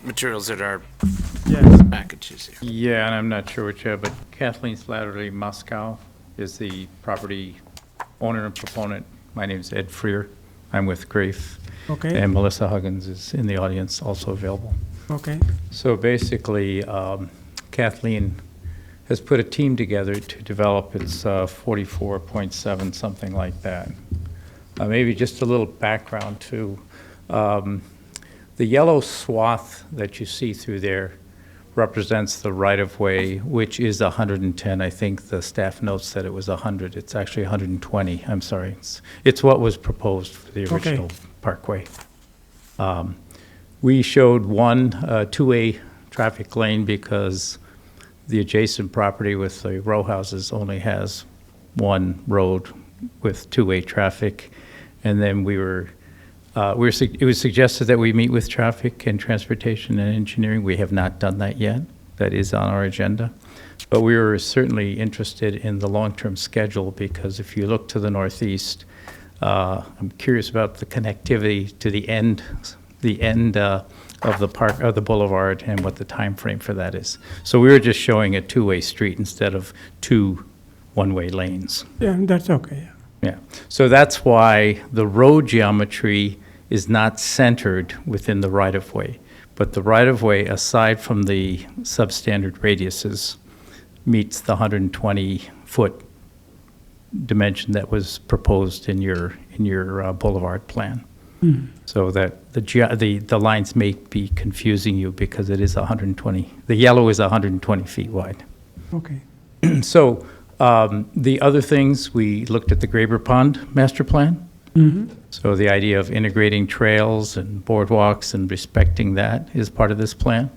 materials that are Yes. packages here. Yeah, and I'm not sure which, but Kathleen Slattery Moscow is the property owner and proponent. My name is Ed Freer. I'm with Grafe. Okay. And Melissa Huggins is in the audience, also available. Okay. So basically, Kathleen has put a team together to develop its 44.7, something like that. Maybe just a little background too. The yellow swath that you see through there represents the right-of-way, which is 110. I think the staff notes said it was 100. It's actually 120. I'm sorry. It's what was proposed for the Okay. original parkway. We showed one two-way traffic lane because the adjacent property with the row houses only has one road with two-way traffic. And then it was suggested that we meet with traffic and transportation and engineering. We have not done that yet. That is on our agenda. But we were certainly interested in the long-term schedule because if you look to the northeast, I'm curious about the connectivity to the end of the park, of the boulevard, and what the time frame for that is. So we were just showing a two-way street instead of two one-way lanes. Yeah, that's okay, yeah. Yeah, so that's why the road geometry is not centered within the right-of-way. But the right-of-way, aside from the substandard radiuses, meets the 120-foot dimension that was proposed in your boulevard plan. So that the lines may be confusing you because it is 120, the yellow is 120 feet wide. Okay. So the other things, we looked at the Graber Pond master plan. So the idea of integrating trails and boardwalks and respecting that is part of this plan.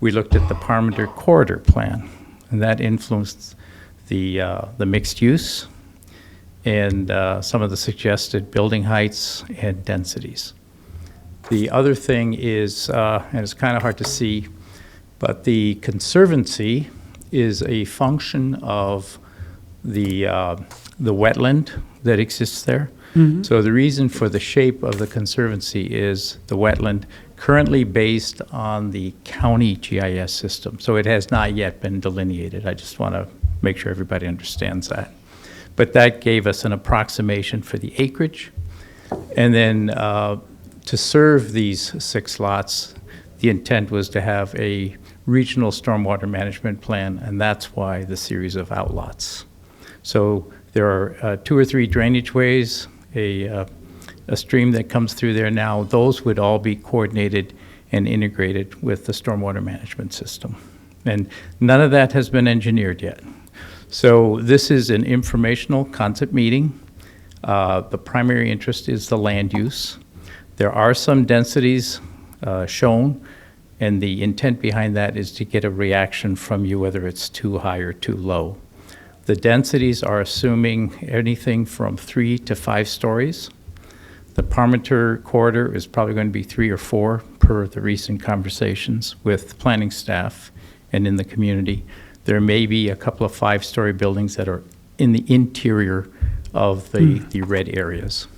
We looked at the Parmenter Corridor plan, and that influenced the mixed use and some of the suggested building heights and densities. The other thing is, and it's kind of hard to see, but the conservancy is a function of the wetland that exists there. So the reason for the shape of the conservancy is the wetland currently based on the county GIS system. So it has not yet been delineated. I just want to make sure everybody understands that. But that gave us an approximation for the acreage. And then to serve these 6 lots, the intent was to have a regional stormwater management plan, and that's why the series of outlots. So there are 2 or 3 drainage ways, a stream that comes through there now. Those would all be coordinated and integrated with the stormwater management system. And none of that has been engineered yet. So this is an informational concept meeting. The primary interest is the land use. There are some densities shown, and the intent behind that is to get a reaction from you whether it's too high or too low. The densities are assuming anything from 3 to 5 stories. The Parmenter corridor is probably going to be 3 or 4 per the recent conversations with planning staff and in the community. There may be a couple of 5-story buildings that are in the interior of the red areas,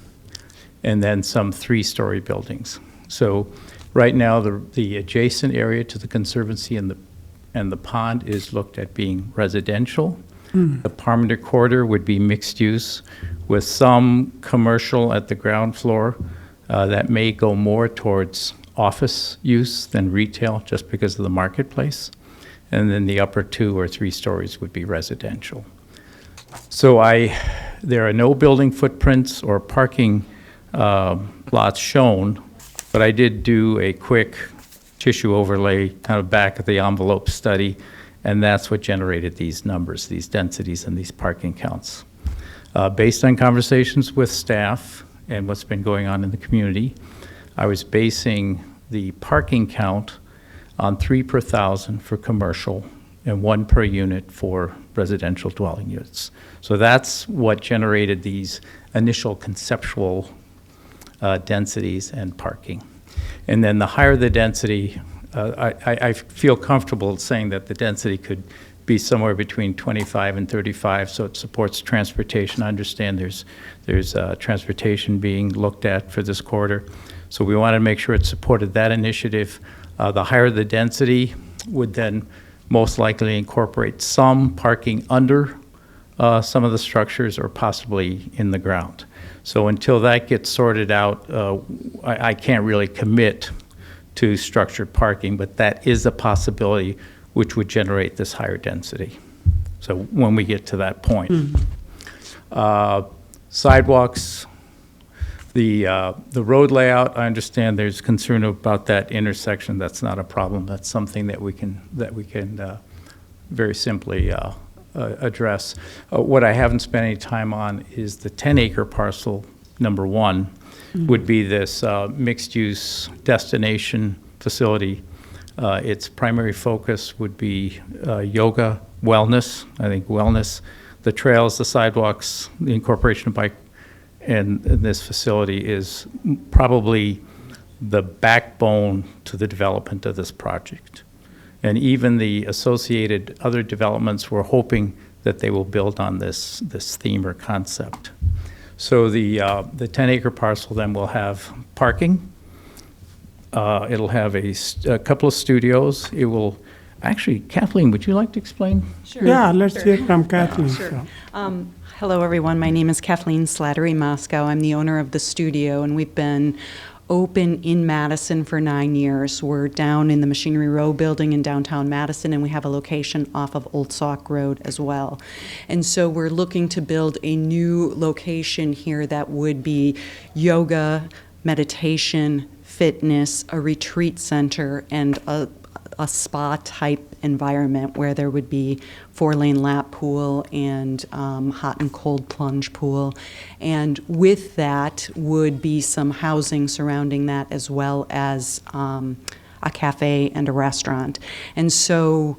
and then some 3-story buildings. So right now, the adjacent area to the conservancy and the pond is looked at being residential. The Parmenter corridor would be mixed use with some commercial at the ground floor that may go more towards office use than retail just because of the marketplace. And then the upper 2 or 3 stories would be residential. So there are no building footprints or parking lots shown, but I did do a quick tissue overlay, kind of back of the envelope study, and that's what generated these numbers, these densities and these parking counts. Based on conversations with staff and what's been going on in the community, I was basing the parking count on 3 per 1,000 for commercial and 1 per unit for residential dwelling units. So that's what generated these initial conceptual densities and parking. And then the higher the density, I feel comfortable saying that the density could be somewhere between 25 and 35, so it supports transportation. I understand there's transportation being looked at for this corridor, so we want to make sure it supported that initiative. The higher the density would then most likely incorporate some parking under some of the structures or possibly in the ground. So until that gets sorted out, I can't really commit to structured parking, but that is a possibility which would generate this higher density. So when we get to that point. Sidewalks, the road layout, I understand there's concern about that intersection. That's not a problem. That's something that we can very simply address. What I haven't spent any time on is the 10-acre parcel, number 1, would be this mixed-use destination facility. Its primary focus would be yoga, wellness. I think wellness, the trails, the sidewalks, the incorporation of bike, and this facility is probably the backbone to the development of this project. And even the associated other developments, we're hoping that they will build on this theme or concept. So the 10-acre parcel then will have parking, It'll have a couple of studios. It will, actually, Kathleen, would you like to explain? Sure. Yeah, let's hear from Kathleen. Sure. so. Hello, everyone. My name is Kathleen Slattery Moscow. I'm the owner of the studio, and we've been open in Madison for 9 years. We're down in the Machinery Row building in downtown Madison, and we have a location off of Old Sauk Road as well. And so we're looking to build a new location here that would be yoga, meditation, fitness, a retreat center, and a spa-type environment where there would be 4-lane lap pool and hot and cold plunge pool. And with that would be some housing surrounding that, as well as a cafe and a restaurant. And so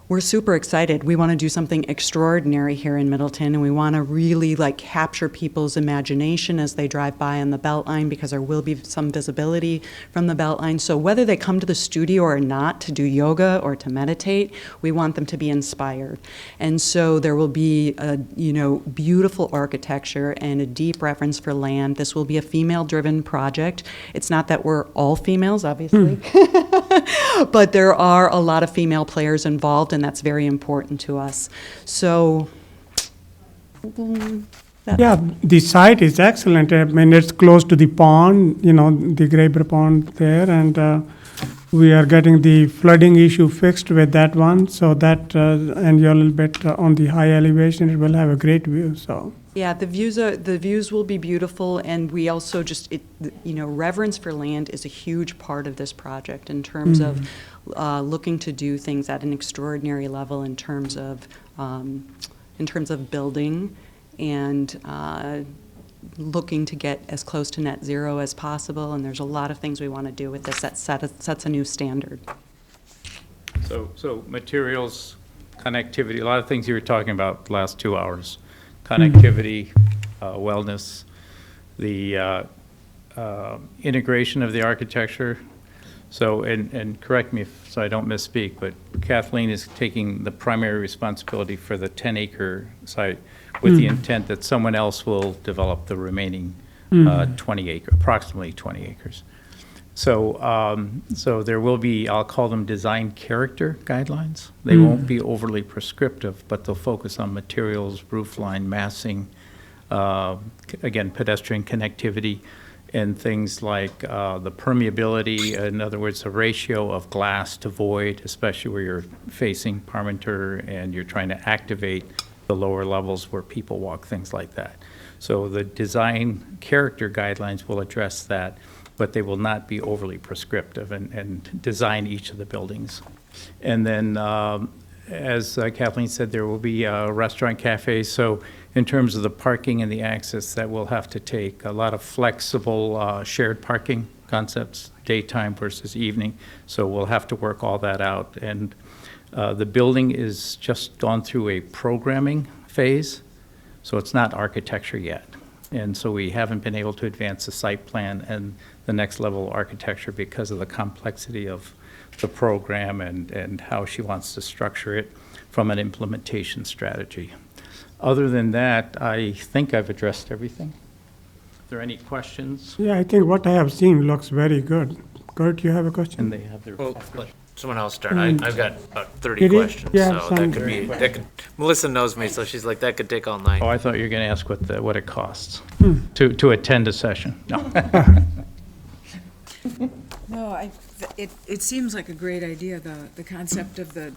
we're super excited. We want to do something extraordinary here in Middleton, and we want to really capture people's imagination as they drive by on the Beltline, because there will be some visibility from the Beltline. So whether they come to the studio or not to do yoga or to meditate, we want them to be inspired. And so there will be a beautiful architecture and a deep reverence for land. This will be a female-driven project. It's not that we're all females, obviously, but there are a lot of female players involved, and that's very important to us. So, Yeah, the site is excellent. I mean, it's close to the pond, the Graber Pond there, and we are getting the flooding issue fixed with that one, so that, and you're a little bit on the high elevation, it will have a great view, so. yeah, the views will be beautiful, and we also reverence for land is a huge part of this project in terms of looking to do things at an extraordinary level in terms of building and looking to get as close to net zero as possible. And there's a lot of things we want to do with this that sets a new standard. So materials, connectivity, a lot of things you were talking about the last 2 hours. Connectivity, wellness, the integration of the architecture. So, and correct me so I don't misspeak, but Kathleen is taking the primary responsibility for the 10-acre site with the intent that someone else will develop the remaining 20 approximately 20 acres. So, so there will be, I'll call them design character guidelines. They won't be overly prescriptive, but they'll focus on materials, roof line, massing, again, pedestrian connectivity, and things like the permeability, in other words, the ratio of glass to void, especially where you're facing Parmenter and you're trying to activate the lower levels where people walk, things like that. So the design character guidelines will address that, but they will not be overly prescriptive and design each of the buildings. And then, as Kathleen said, there will be restaurant cafes. So in terms of the parking and the access, that we'll have to take a lot of flexible shared parking concepts, daytime versus evening. So we'll have to work all that out. And the building is just gone through a programming phase, so it's not architecture yet. And so we haven't been able to advance the site plan and the next level architecture because of the complexity of the program and how she wants to structure it from an implementation strategy. Other than that, I think I've addressed everything. Are there any questions? Yeah, I think what I have seen looks very good. Kurt, you have a question? And they have their. Well, let someone else start. I've got about 30 Did he? questions, Yeah, so that could be, Melissa knows me, so she's like, that could take all night. Oh, I thought you were going to ask what it costs to attend a session. No. No, it seems like a great idea, the concept of the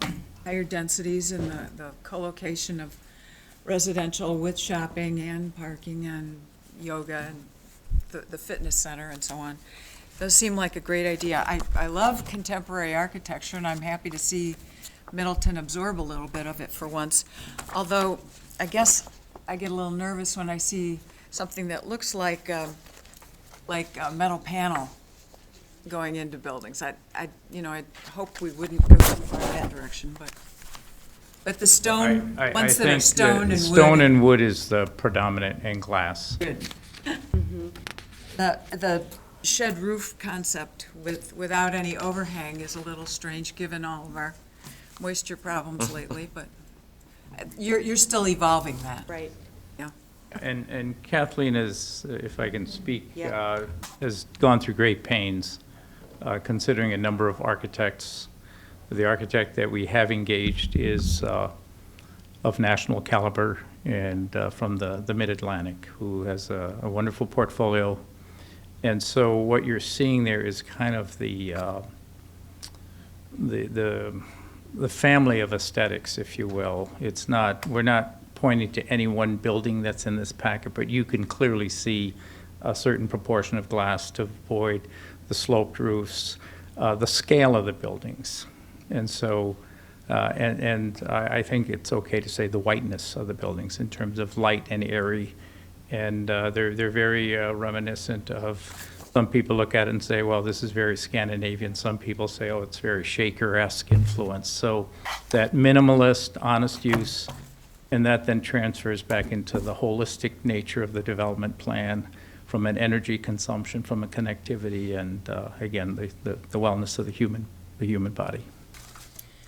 higher densities and the co-location of residential with shopping and parking and yoga and the fitness center and so on. Does seem like a great idea. I love contemporary architecture, and I'm happy to see Middleton absorb a little bit of it for once. Although, I guess I get a little nervous when I see something that looks like a metal panel going into buildings. I hope we wouldn't go too far in that direction, but the stone, ones that are stone and wood. Stone and wood is the predominant, and glass. Good. The shed roof concept without any overhang is a little strange, given all of our moisture problems lately, but you're still evolving that. Right. Yeah. And Kathleen is, if I can speak, Yeah. has gone through great pains considering a number of architects. The architect that we have engaged is of national caliber and from the Mid-Atlantic, who has a wonderful portfolio. And so what you're seeing there is kind of the family of aesthetics, if you will. It's not, we're not pointing to any one building that's in this packet, but you can clearly see a certain proportion of glass to avoid the sloped roofs, the scale of the buildings. And so, I think it's okay to say the whiteness of the buildings in terms of light and airy. And they're very reminiscent of, some people look at it and say, well, this is very Scandinavian. Some people say, oh, it's very Shaker-esque influence. So that minimalist, honest use, and that then transfers back into the holistic nature of the development plan, from an energy consumption, from a connectivity, and again, the wellness of the human body.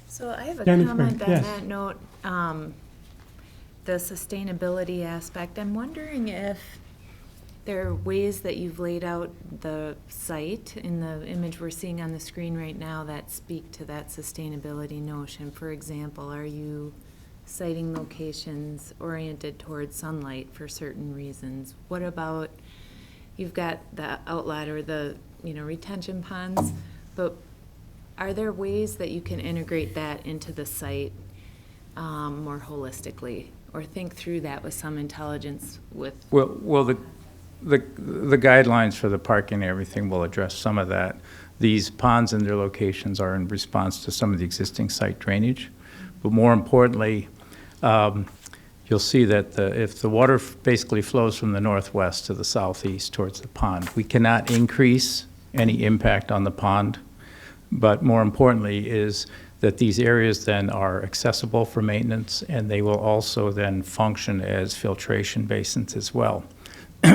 So I have a Jennifer, comment on yes. that note, the sustainability aspect. I'm wondering if there are ways that you've laid out the site in the image we're seeing on the screen right now that speak to that sustainability notion. For example, are you citing locations oriented towards sunlight for certain reasons? What about, you've got the outlet or the, retention ponds, but are there ways that you can integrate that into the site more holistically, or think through that with some intelligence with? Well, the guidelines for the parking and everything will address some of that. These ponds and their locations are in response to some of the existing site drainage. But more importantly, you'll see that if the water basically flows from the northwest to the southeast towards the pond, we cannot increase any impact on the pond. But more importantly is that these areas then are accessible for maintenance, and they will also then function as filtration basins as well.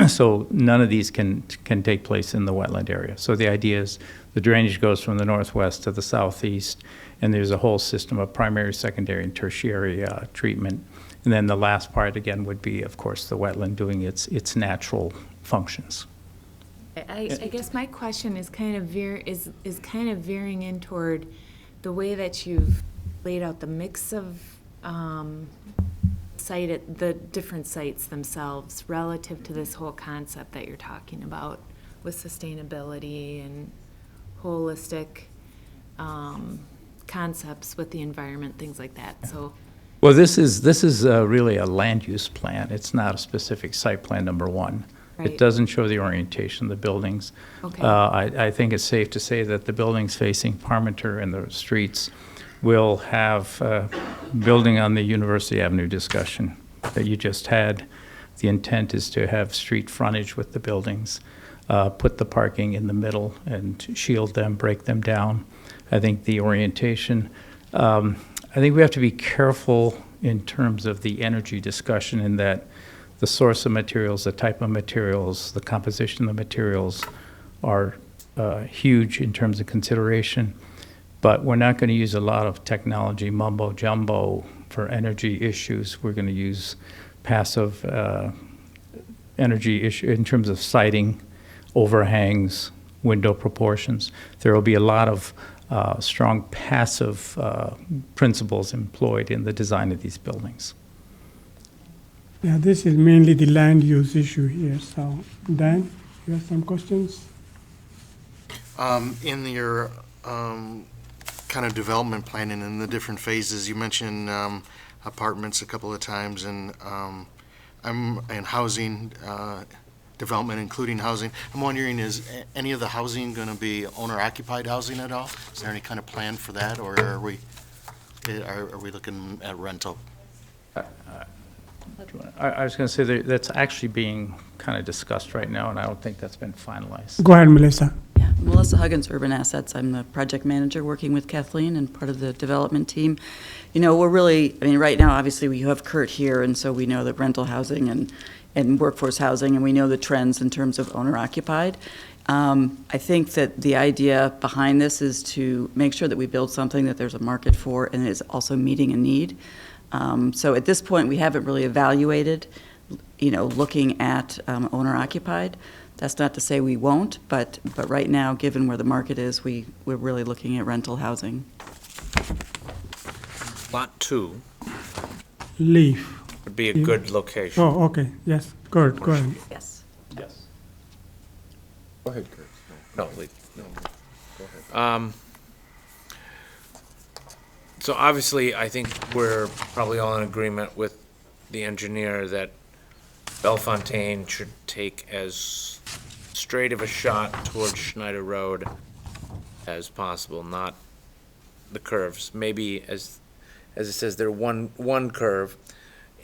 So none of these can take place in the wetland area. So the idea is the drainage goes from the northwest to the southeast, and there's a whole system of primary, secondary, and tertiary treatment. And then the last part, again, would be, of course, the wetland doing its natural functions. I guess my question is kind of veering in toward the way that you've laid out the mix of the different sites themselves relative to this whole concept that you're talking about with sustainability and holistic concepts with the environment, things like that. So. Well, this is really a land use plan. It's not a specific site plan, number one. Right. It doesn't show the orientation of the buildings. Okay. I think it's safe to say that the buildings facing Parmenter and the streets will have, building on the University Avenue discussion that you just had, the intent is to have street frontage with the buildings, put the parking in the middle and shield them, break them down. I think the orientation, I think we have to be careful in terms of the energy discussion in that the source of materials, the type of materials, the composition of the materials are huge in terms of consideration. But we're not going to use a lot of technology mumbo jumbo for energy issues. We're going to use passive energy issue in terms of siting, overhangs, window proportions. There will be a lot of strong passive principles employed in the design of these buildings. Yeah, this is mainly the land use issue here. So, Dan, you have some questions? In your kind of development planning and the different phases, you mentioned apartments a couple of times, and housing development, including housing. I'm wondering, is any of the housing going to be owner-occupied housing at all? Is there any kind of plan for that, or are we looking at rental? I was going to say that's actually being kind of discussed right now, and I don't think that's been finalized. Go ahead, Melissa. Yeah, Melissa Huggins, Urban Assets. I'm the project manager working with Kathleen and part of the development team. We're really, right now, obviously, we have Kurt here, and so we know that rental housing and workforce housing, and we know the trends in terms of owner-occupied. I think that the idea behind this is to make sure that we build something that there's a market for and is also meeting a need. So at this point, we haven't really evaluated looking at owner occupied. That's not to say we won't, but right now, given where the market is, we're really looking at rental housing. Lot 2 Leaf. would be a good location. Oh, okay, yes, good, go ahead. Yes. Yes. Go ahead, Kurt. No, leave. Go ahead. So obviously, I think we're probably all in agreement with the engineer that Bellefontaine should take as straight of a shot towards Schneider Road as possible, not the curves. Maybe as it says there, one curve.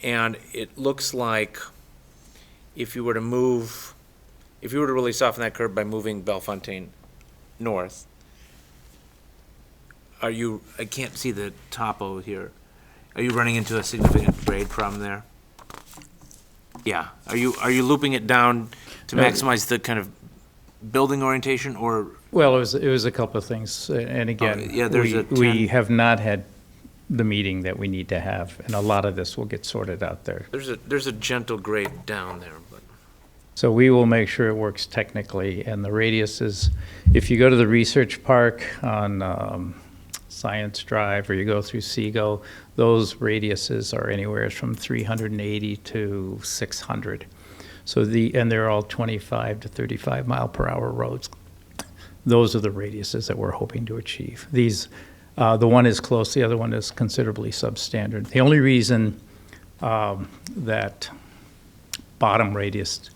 And it looks like if you were to really soften that curve by moving Bellefontaine north, I can't see the topo here. Are you running into a significant grade problem there? Yeah. Are you looping it down to maximize the kind of building orientation, or? Well, it was a couple of things, and again, yeah, there's we have not had the meeting that we need to have, and a lot of this will get sorted out there. There's a gentle grade down there, but. So we will make sure it works technically, and the radius is, if you go to the research park on Science Drive, or you go through Seago, those radiuses are anywhere from 380 to 600. So and they're all 25 to 35 mile per hour roads. Those are the radiuses that we're hoping to achieve. These, the one is close, the other one is considerably substandard. The only reason that bottom radius,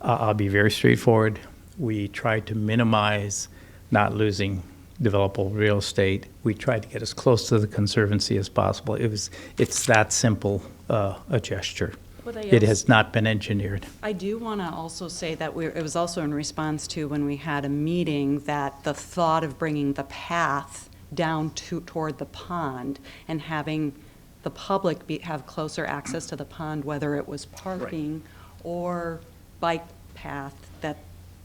I'll be very straightforward. We tried to minimize not losing developable real estate. We tried to get as close to the conservancy as possible. It's that simple a gesture. It has not been engineered. I do want to also say that it was also in response to when we had a meeting that the thought of bringing the path down toward the pond and having the public have closer access to the pond, whether it was parking or bike path, that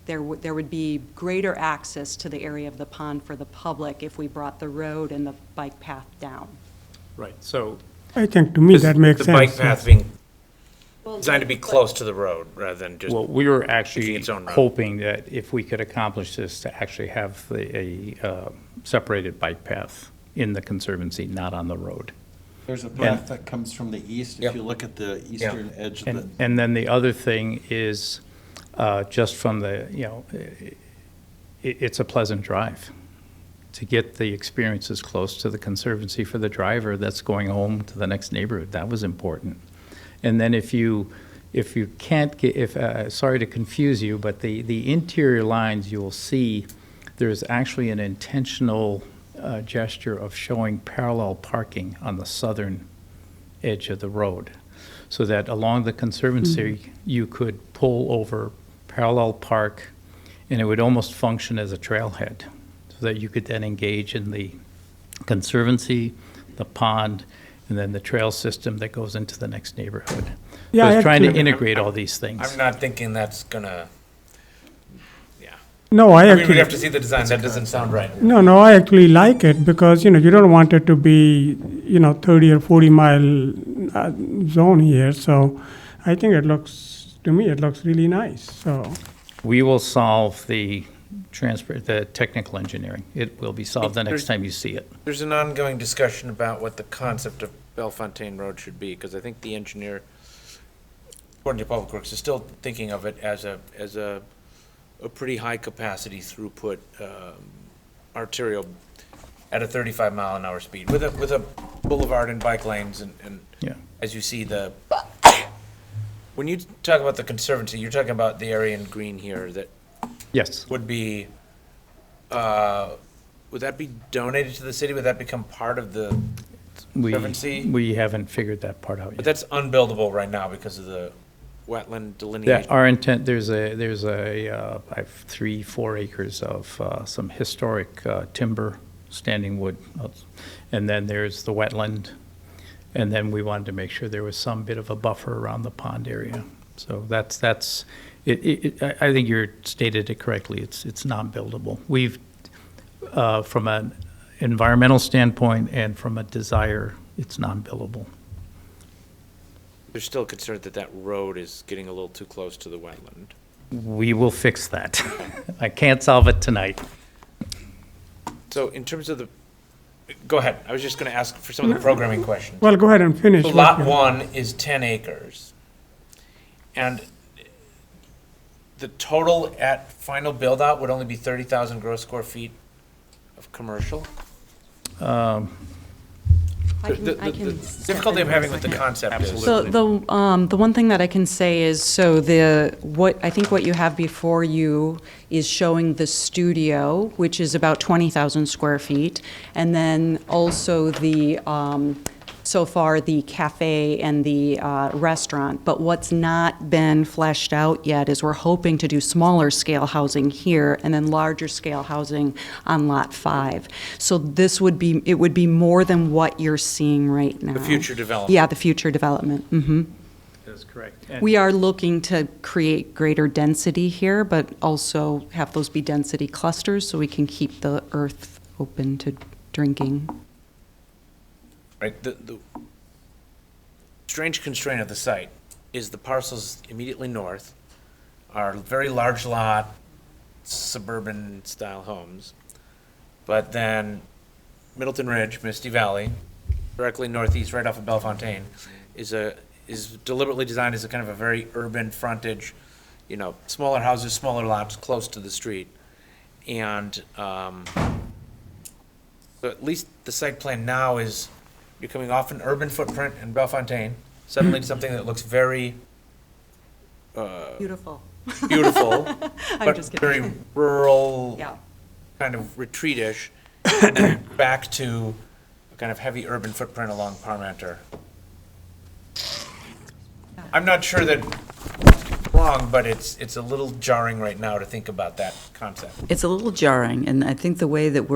there would be greater access to the area of the pond for the public if we brought the road and the bike path down. Right, so. I think to me that makes sense. The bike path being designed to be close to the road rather than just. Well, we were taking actually its own road. hoping that if we could accomplish this, to actually have a separated bike path in the conservancy, not on the road. There's a path that comes from the east, if you look at the eastern edge of the. And then the other thing is, just from the, it's a pleasant drive. To get the experiences close to the conservancy for the driver that's going home to the next neighborhood, that was important. And then if you can't get, sorry to confuse you, but the interior lines, you will see there's actually an intentional gesture of showing parallel parking on the southern edge of the road, so that along the conservancy, you could pull over, parallel park, and it would almost function as a trailhead, so that you could then engage in the conservancy, the pond, and then the trail system that goes into the next neighborhood. Yeah, So it's trying to actually- integrate all these things. I'm not thinking that's gonna, No, I I mean, we'd actually. have to see the design, that doesn't sound right. No, I actually like it because, you don't want it to be, 30 or 40 mile zone here. So I think to me, it looks really nice, so. We will solve the technical engineering. It will be solved the next time you see it. There's an ongoing discussion about what the concept of Bellefontaine Road should be, because I think the engineer, according to Public Works, is still thinking of it as a pretty high capacity throughput arterial at a 35 mile an hour speed with a boulevard and bike lanes and Yeah. as you see when you talk about the conservancy, you're talking about the area in green here that Yes. would be, would that be donated to the city? Would that become part of the conservancy? We haven't figured that part out But yet. that's unbuildable right now because of the wetland delineation. Yeah, our intent, there's I have 3-4 acres of some historic timber, standing wood, and then there's the wetland, and then we wanted to make sure there was some bit of a buffer around the pond area. So that's I think you stated it correctly. It's non-buildable. We've from an environmental standpoint and from a desire, it's non-buildable. There's still concern that that road is getting a little too close to the wetland. We will fix that. I can't solve it tonight. So in terms of the, go ahead, I was just gonna ask for some of the programming questions. Well, go ahead and finish. So what lot you- 1 is 10 acres. And the total at final build-out would only be 30,000 gross square feet of commercial? I The can difficulty I'm having with the concept is. So the one thing that I can say is, so I think what you have before you is showing the studio, which is about 20,000 square feet, and then also so far the cafe and the restaurant. But what's not been fleshed out yet is we're hoping to do smaller scale housing here and then larger scale housing on Lot 5. So it would be more than what you're seeing right now. The future development. Yeah, the future development. Mm-hmm. That's correct. We are looking to create greater density here, but also have those be density clusters so we can keep the earth open to drinking. Right, the strange constraint of the site is the parcels immediately north are very large lot, suburban style homes. But then Middleton Ridge, Misty Valley, directly northeast, right off of Bellefontaine, is deliberately designed as a kind of a very urban frontage, smaller houses, smaller lots, close to the street. And, so at least the site plan now is, you're coming off an urban footprint in Bellefontaine, suddenly to something that looks very, Beautiful. beautiful, I'm but just kidding. very rural, Yeah. kind of retreatish, and then back to a kind of heavy urban footprint along Parmenter. I'm not sure that it's wrong, but it's a little jarring right now to think about that concept. It's a little jarring, and I think the way that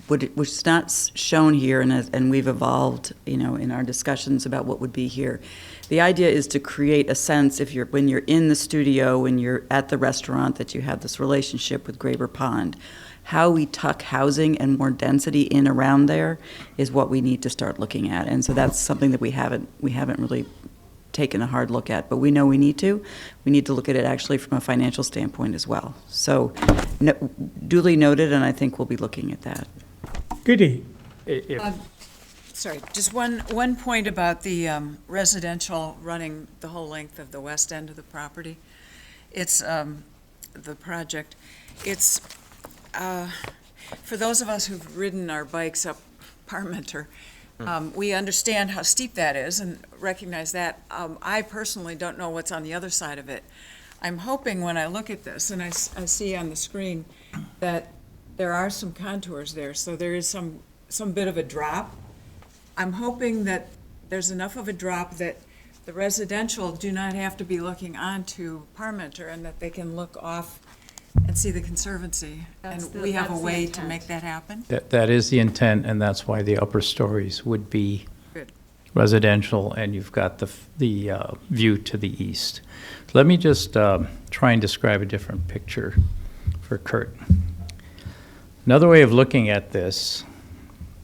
which is not shown here, and we've evolved, in our discussions about what would be here. The idea is to create a sense, when you're in the studio, when you're at the restaurant, that you have this relationship with Graber Pond. How we tuck housing and more density in around there is what we need to start looking at, and so that's something that we haven't really taken a hard look at, but we know we need to. We need to look at it actually from a financial standpoint as well. So duly noted, and I think we'll be looking at that. Goody. Sorry, just one point about the residential running the whole length of the west end of the property. It's the project. It's for those of us who've ridden our bikes up Parmenter, we understand how steep that is and recognize that. I personally don't know what's on the other side of it. I'm hoping when I look at this, and I see on the screen that there are some contours there, so there is some bit of a drop. I'm hoping that there's enough of a drop that the residential do not have to be looking onto Parmenter and that they can look off and see the conservancy. And we have a way to make that happen. That is the intent, and that's why the upper stories would be Good. residential, and you've got the view to the east. Let me just try and describe a different picture for Kurt. Another way of looking at this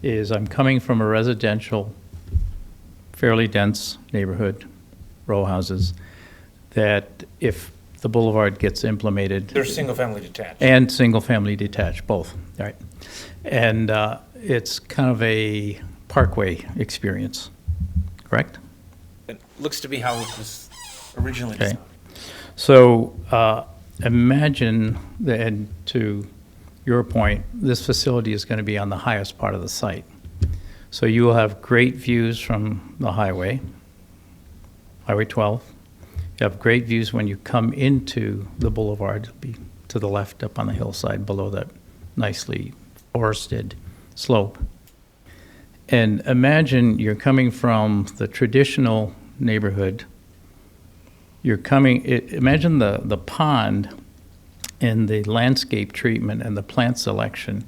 is I'm coming from a residential, fairly dense neighborhood, row houses, that if the boulevard gets implemented. They're single-family detached. And single-family detached, both, right? And it's kind of a parkway experience, correct? It looks to be how it was originally Okay. designed. So imagine, and to your point, this facility is going to be on the highest part of the site. So you will have great views from the highway, Highway 12. You have great views when you come into the boulevard. It'll be to the left up on the hillside below that nicely forested slope. And imagine you're coming from the traditional neighborhood. Imagine the pond and the landscape treatment and the plant selection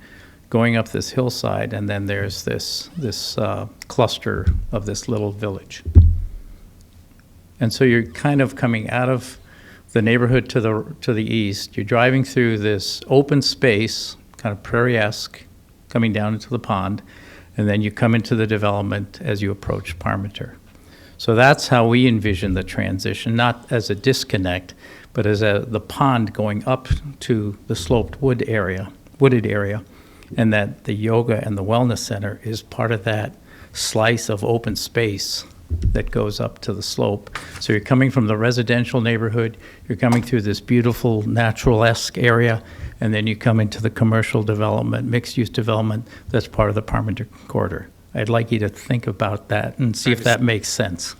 going up this hillside, and then there's this cluster of this little village. And so you're kind of coming out of the neighborhood to the east. You're driving through this open space, kind of prairie-esque, coming down into the pond, and then you come into the development as you approach Parmenter. So that's how we envision the transition, not as a disconnect, but as the pond going up to the sloped wooded area, and that the yoga and the wellness center is part of that slice of open space that goes up to the slope. So you're coming from the residential neighborhood, you're coming through this beautiful natural-esque area, and then you come into the commercial development, mixed-use development that's part of the Parmenter corridor. I'd like you to think about that and see if that makes sense.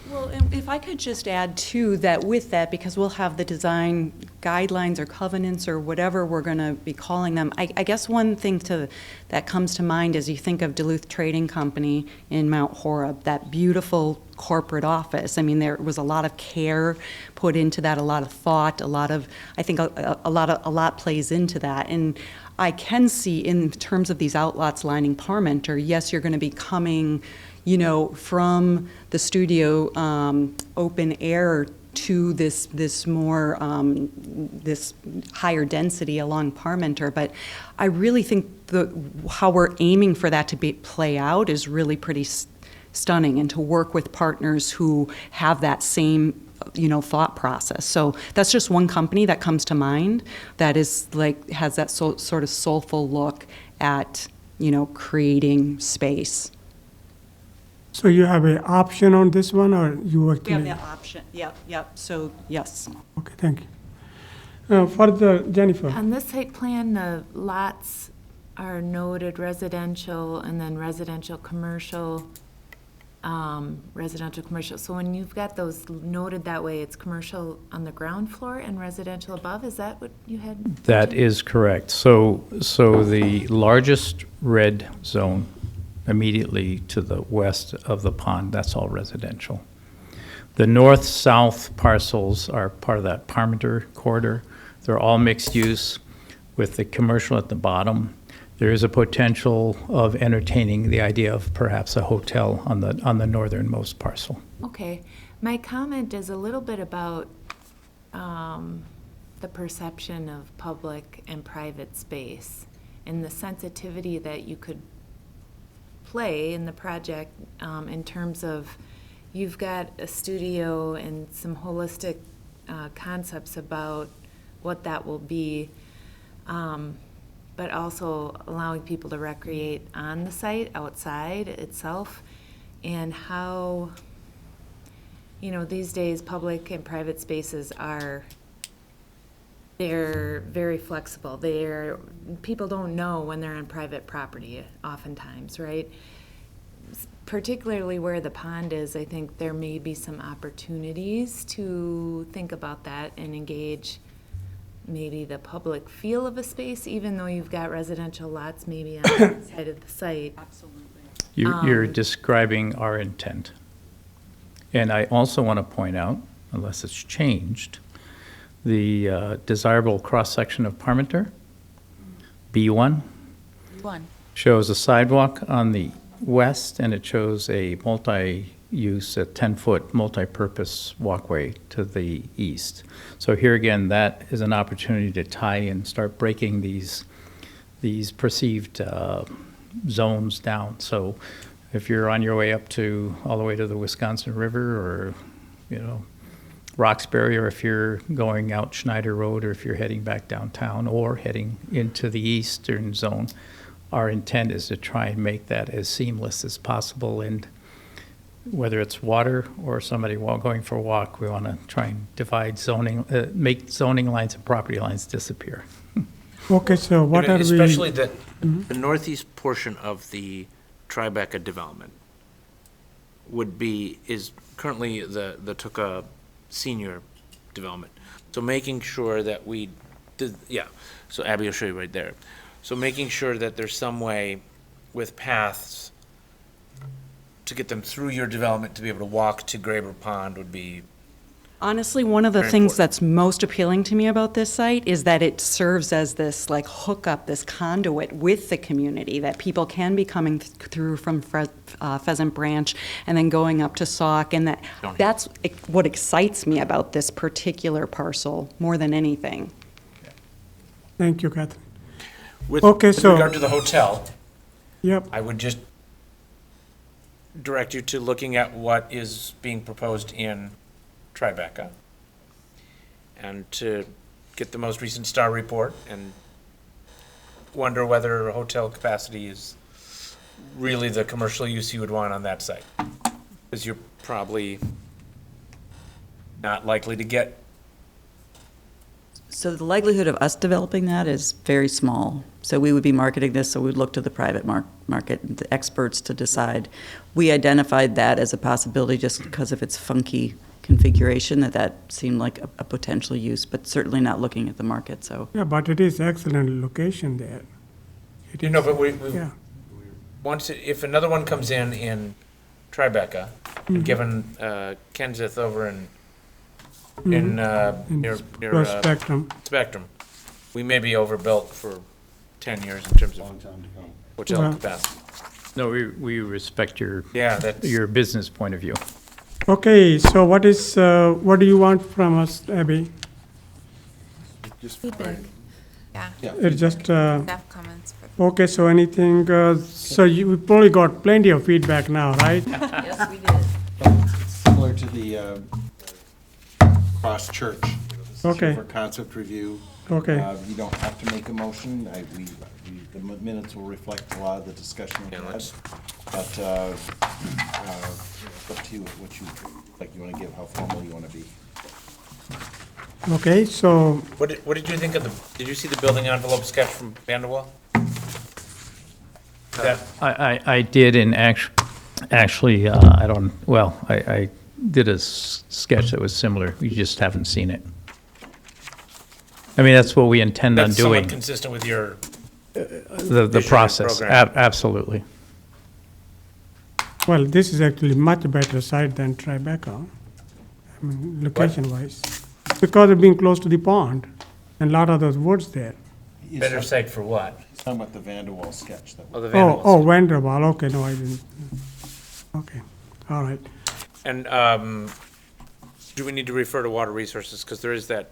Well, and if I could just add too, that with that, because we'll have the design guidelines or covenants or whatever we're going to be calling them, I guess one thing that comes to mind as you think of Duluth Trading Company in Mount Horeb, that beautiful corporate office. I mean, there was a lot of care put into that, a lot of thought, I think a lot plays into that. And I can see in terms of these outlots lining Parmenter, yes, you're going to be coming, from the studio open air to this more this higher density along Parmenter, but I really think how we're aiming for that to play out is really pretty stunning, and to work with partners who have that same thought process. So that's just one company that comes to mind that is has that sort of soulful look at creating space. So you have an option on this one, or you actually? We have the option, yep, so yes. Okay, thank you. Further, Jennifer? On this site plan, the lots are noted residential and then residential, commercial. So when you've got those noted that way, it's commercial on the ground floor and residential above? Is that what you had? That is correct. So the largest red zone immediately to the west of the pond, that's all residential. The north-south parcels are part of that Parmenter corridor. They're all mixed use with the commercial at the bottom. There is a potential of entertaining the idea of perhaps a hotel on the northernmost parcel. Okay. My comment is a little bit about the perception of public and private space and the sensitivity that you could play in the project in terms of you've got a studio and some holistic concepts about what that will be, but also allowing people to recreate on the site, outside itself, and how, these days public and private spaces they're very flexible. People don't know when they're on private property oftentimes, right? Particularly where the pond is, I think there may be some opportunities to think about that and engage maybe the public feel of a space, even though you've got residential lots maybe on the side of the site. Absolutely. You're describing our intent. And I also want to point out, unless it's changed, the desirable cross-section of Parmenter, B1, shows a sidewalk on the west, and it shows a multi-use, a 10-foot multi-purpose walkway to the east. So here again, that is an opportunity to tie and start breaking these perceived zones down. So if you're on your way up all the way to the Wisconsin River, or Roxbury, or if you're going out Schneider Road, or if you're heading back downtown or heading into the eastern zone, our intent is to try and make that as seamless as possible. And whether it's water or somebody going for a walk, we want to try and divide zoning, make zoning lines and property lines disappear. Okay, so what are we? Especially the northeast portion of the Tribeca development is currently the Tuca senior development. So making sure that so Abby will show you right there. So making sure that there's some way with paths to get them through your development to be able to walk to Graber Pond would be. Honestly, one of the Very things important. that's most appealing to me about this site is that it serves as this hookup, this conduit with the community, that people can be coming through from Pheasant Branch and then going up to Sauk, and that's what excites me about this particular parcel more than anything. Thank you, Catherine. With Okay, regard to so, the hotel, yep, I would just direct you to looking at what is being proposed in Tribeca and to get the most recent STAR report and wonder whether hotel capacity is really the commercial use you would want on that site. Because you're probably not likely to get. So the likelihood of us developing that is very small. So we would be marketing this, so we'd look to the private market, and the experts to decide. We identified that as a possibility just because of its funky configuration, that seemed like a potential use, but certainly not looking at the market, so. Yeah, but it is excellent location there. It You know, is- but we Yeah. once, if another one comes in Tribeca, and given Kenseth over in near Spectrum, we may be overbuilt for 10 years in terms of hotel Well- capacity. No, we respect your, Yeah, that's- your business point of view. Okay, so what do you want from us, Abby? Feedback. Yeah. It's just, Staff comments. okay, so anything, so we probably got plenty of feedback now, right? Yes, we did. Similar to the cross-church. This is Okay. For concept review. Okay. You don't have to make a motion. The minutes will reflect a lot of the discussion we had. But it's up to you what you, like, you want to give, how formal you want to be. Okay, so, What did you think of did you see the building envelope sketch from Vanderwall? That, I did, and actually, I don't, well, I did a sketch that was similar. You just haven't seen it. I mean, that's what we intend on that's somewhat doing. consistent with your The vision and process, program. absolutely. well, this is actually much better site than Tribeca, I mean, location-wise. Because of being close to the pond, and a lot of those woods there. Better site for what? He's talking about the Vanderwall sketch that. Oh, the Vanderwall. Oh, Vanderbilt, okay, no, I didn't. Okay, all right. And do we need to refer to water resources? Because there is that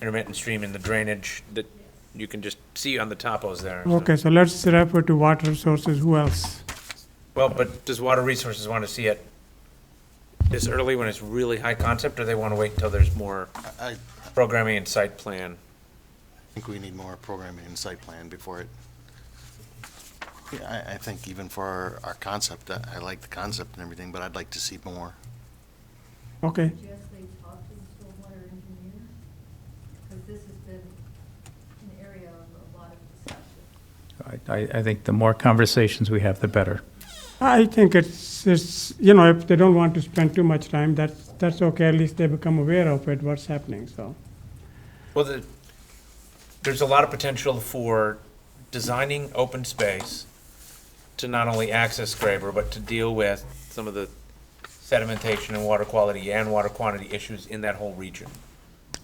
intermittent stream in the drainage that you can just see on the topos there. so. Okay, so let's refer to water sources, who else? Well, but does water resources want to see it this early when it's really high concept, or they want to wait until there's more I programming and site plan? think we need more programming and site plan before it. Yeah, I think even for our concept, I like the concept and everything, but I'd like to see more. Okay, Suggest they talk to the stormwater engineer, because this has been an area of a lot of discussion. I think the more conversations we have, the better. I think it's, you know, if they don't want to spend too much time, that's okay, at least they become aware of it, what's happening, so. Well, there's a lot of potential for designing open space to not only access Graber, but to deal with some of the sedimentation and water quality and water quantity issues in that whole region.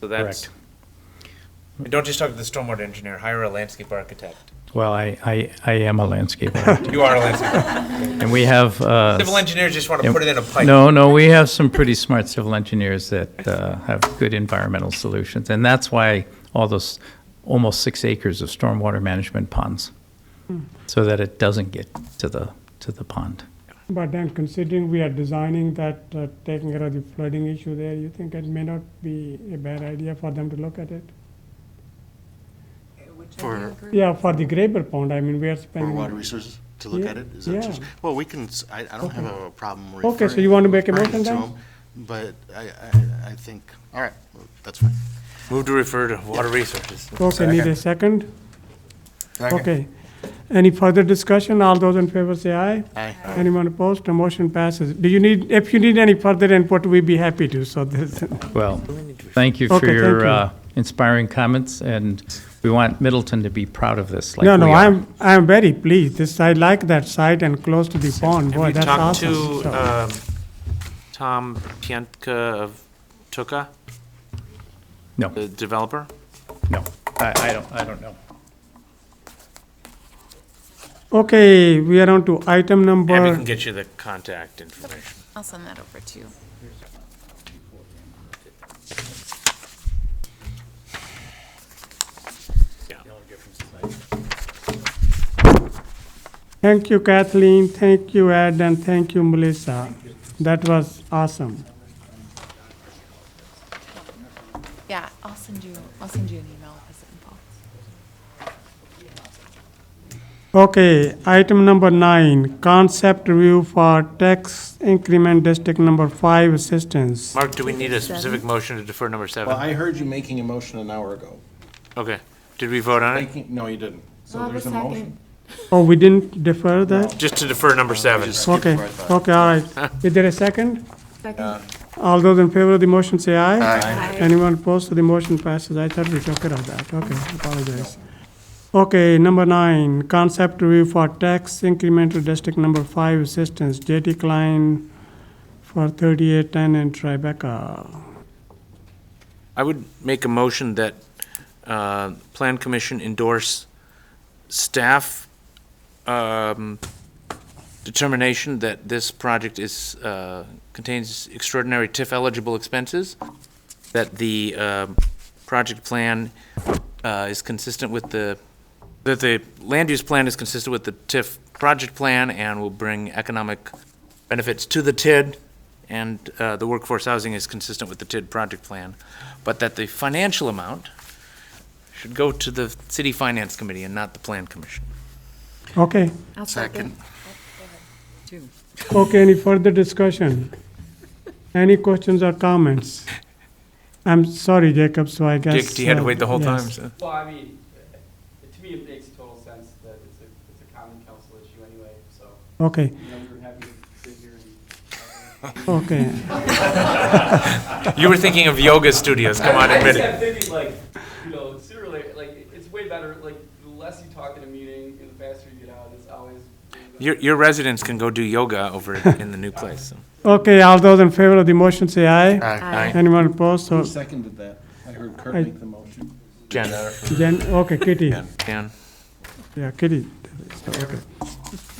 So that's. And don't just talk to the stormwater engineer, hire a landscape architect. Well, I am a landscaper. You are a landscape architect. And we have. Civil engineers just want to put it in a pipe. No, we have some pretty smart civil engineers that have good environmental solutions. And that's why all those almost 6 acres of stormwater management ponds, so that it doesn't get to the pond. But then considering we are designing that, taking care of the flooding issue there, you think it may not be a bad idea for them to look at it? For Yeah, for the Graber Pond, I mean, we are For spending. water resources, to look Yeah, at it? Is that yeah. just, well, we can, I don't have a problem referring. Okay, so you want to make a referring motion to then? 'em, But I think, all right, well, that's fine. Move to refer to water resources. Okay, need a second? Second. Okay. Any further discussion? All those in favor say aye. Aye. Anyone opposed? The motion passes. Do you need, if you need any further input, we'd be happy to, so this. Well, thank you for Okay, thank your you. inspiring comments, and we want Middleton to be proud of this like No, we no, are. I'm very pleased. This, I like that site and close to the pond. Boy, Have you that's talked awesome. to So- Tom Pientka of Tuca, No, the developer? no, I don't know. Okay, we are on to item Abby number, can get you the contact information. I'll send that over to you. Thank you, Kathleen. Thank you, Ed, and thank you, Melissa. That was awesome. Yeah, I'll send you an email with this info. Okay, item number 9, concept review for tax increment district number 5 assistance. Mark, do we need a specific motion to defer number 7? Well, I heard you making a motion an hour ago. Okay. Did we vote on it? No, you didn't. So there's a motion. Oh, we didn't defer that? Just to defer number 7. Okay, okay, all right. Is there a second? Second. All those in favor of the motion say aye. Aye. Anyone opposed to the motion passes. I thought we took care of that. Okay, apologize. Okay, number 9, concept review for tax incremental district number 5 assistance, J.T. Klein for 3810 and Tribeca. I would make a motion that Plan Commission endorse staff determination that this project is, contains extraordinary TIF-eligible expenses, that the project plan is consistent with that the land use plan is consistent with the TIF project plan and will bring economic benefits to the TID, and the workforce housing is consistent with the TID project plan, but that the financial amount should go to the City Finance Committee and not the Plan Commission. Okay, I'll second. okay, any further discussion? Any questions or comments? I'm sorry, Jacob, so I guess. Jake, you had to wait the whole time, yes. so. Well, I mean, to me, it makes total sense that it's a common council issue anyway, so. Okay. You know, we were happy to sit here and. Okay. You were thinking of yoga studios, come on, admit I it. just kept thinking, like, you know, sooner or later, like, it's way better, like, the less you talk in a meeting and the faster you get out, it's always. Your residents can go do yoga over in the new place. So. Okay, all those in favor of the motion say aye. Aye. Anyone opposed? So Who seconded that? I heard Kurt make the motion. Jen. Jen, okay, Kitty. Jen. Yeah, Kitty. So, okay.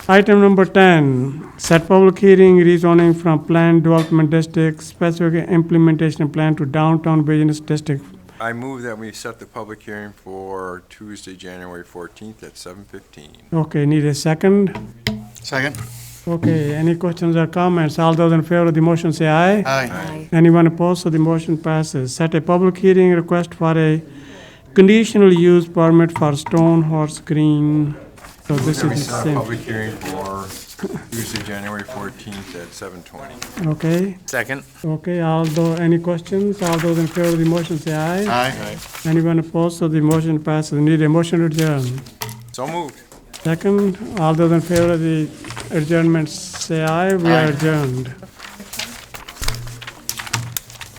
Item number 10, set public hearing, rezoning from planned development district, specific implementation plan to downtown business district. I move that we set the public hearing for Tuesday, January 14th at 7:15. Okay, need a second? Second? Okay, any questions or comments? All those in favor of the motion say aye. Aye. Anyone opposed? So the motion passes. Set a public hearing request for a conditional use permit for Stone Horse Green. So this Move that we is the set a same. public hearing for Tuesday, January 14th at 7:20. Okay, Second. okay, any questions? All those in favor of the motion say aye. Aye. Anyone opposed? So the motion passes. Need a motion to adjourn. So moved. Second, all those in favor of the adjournment say aye. We are adjourned.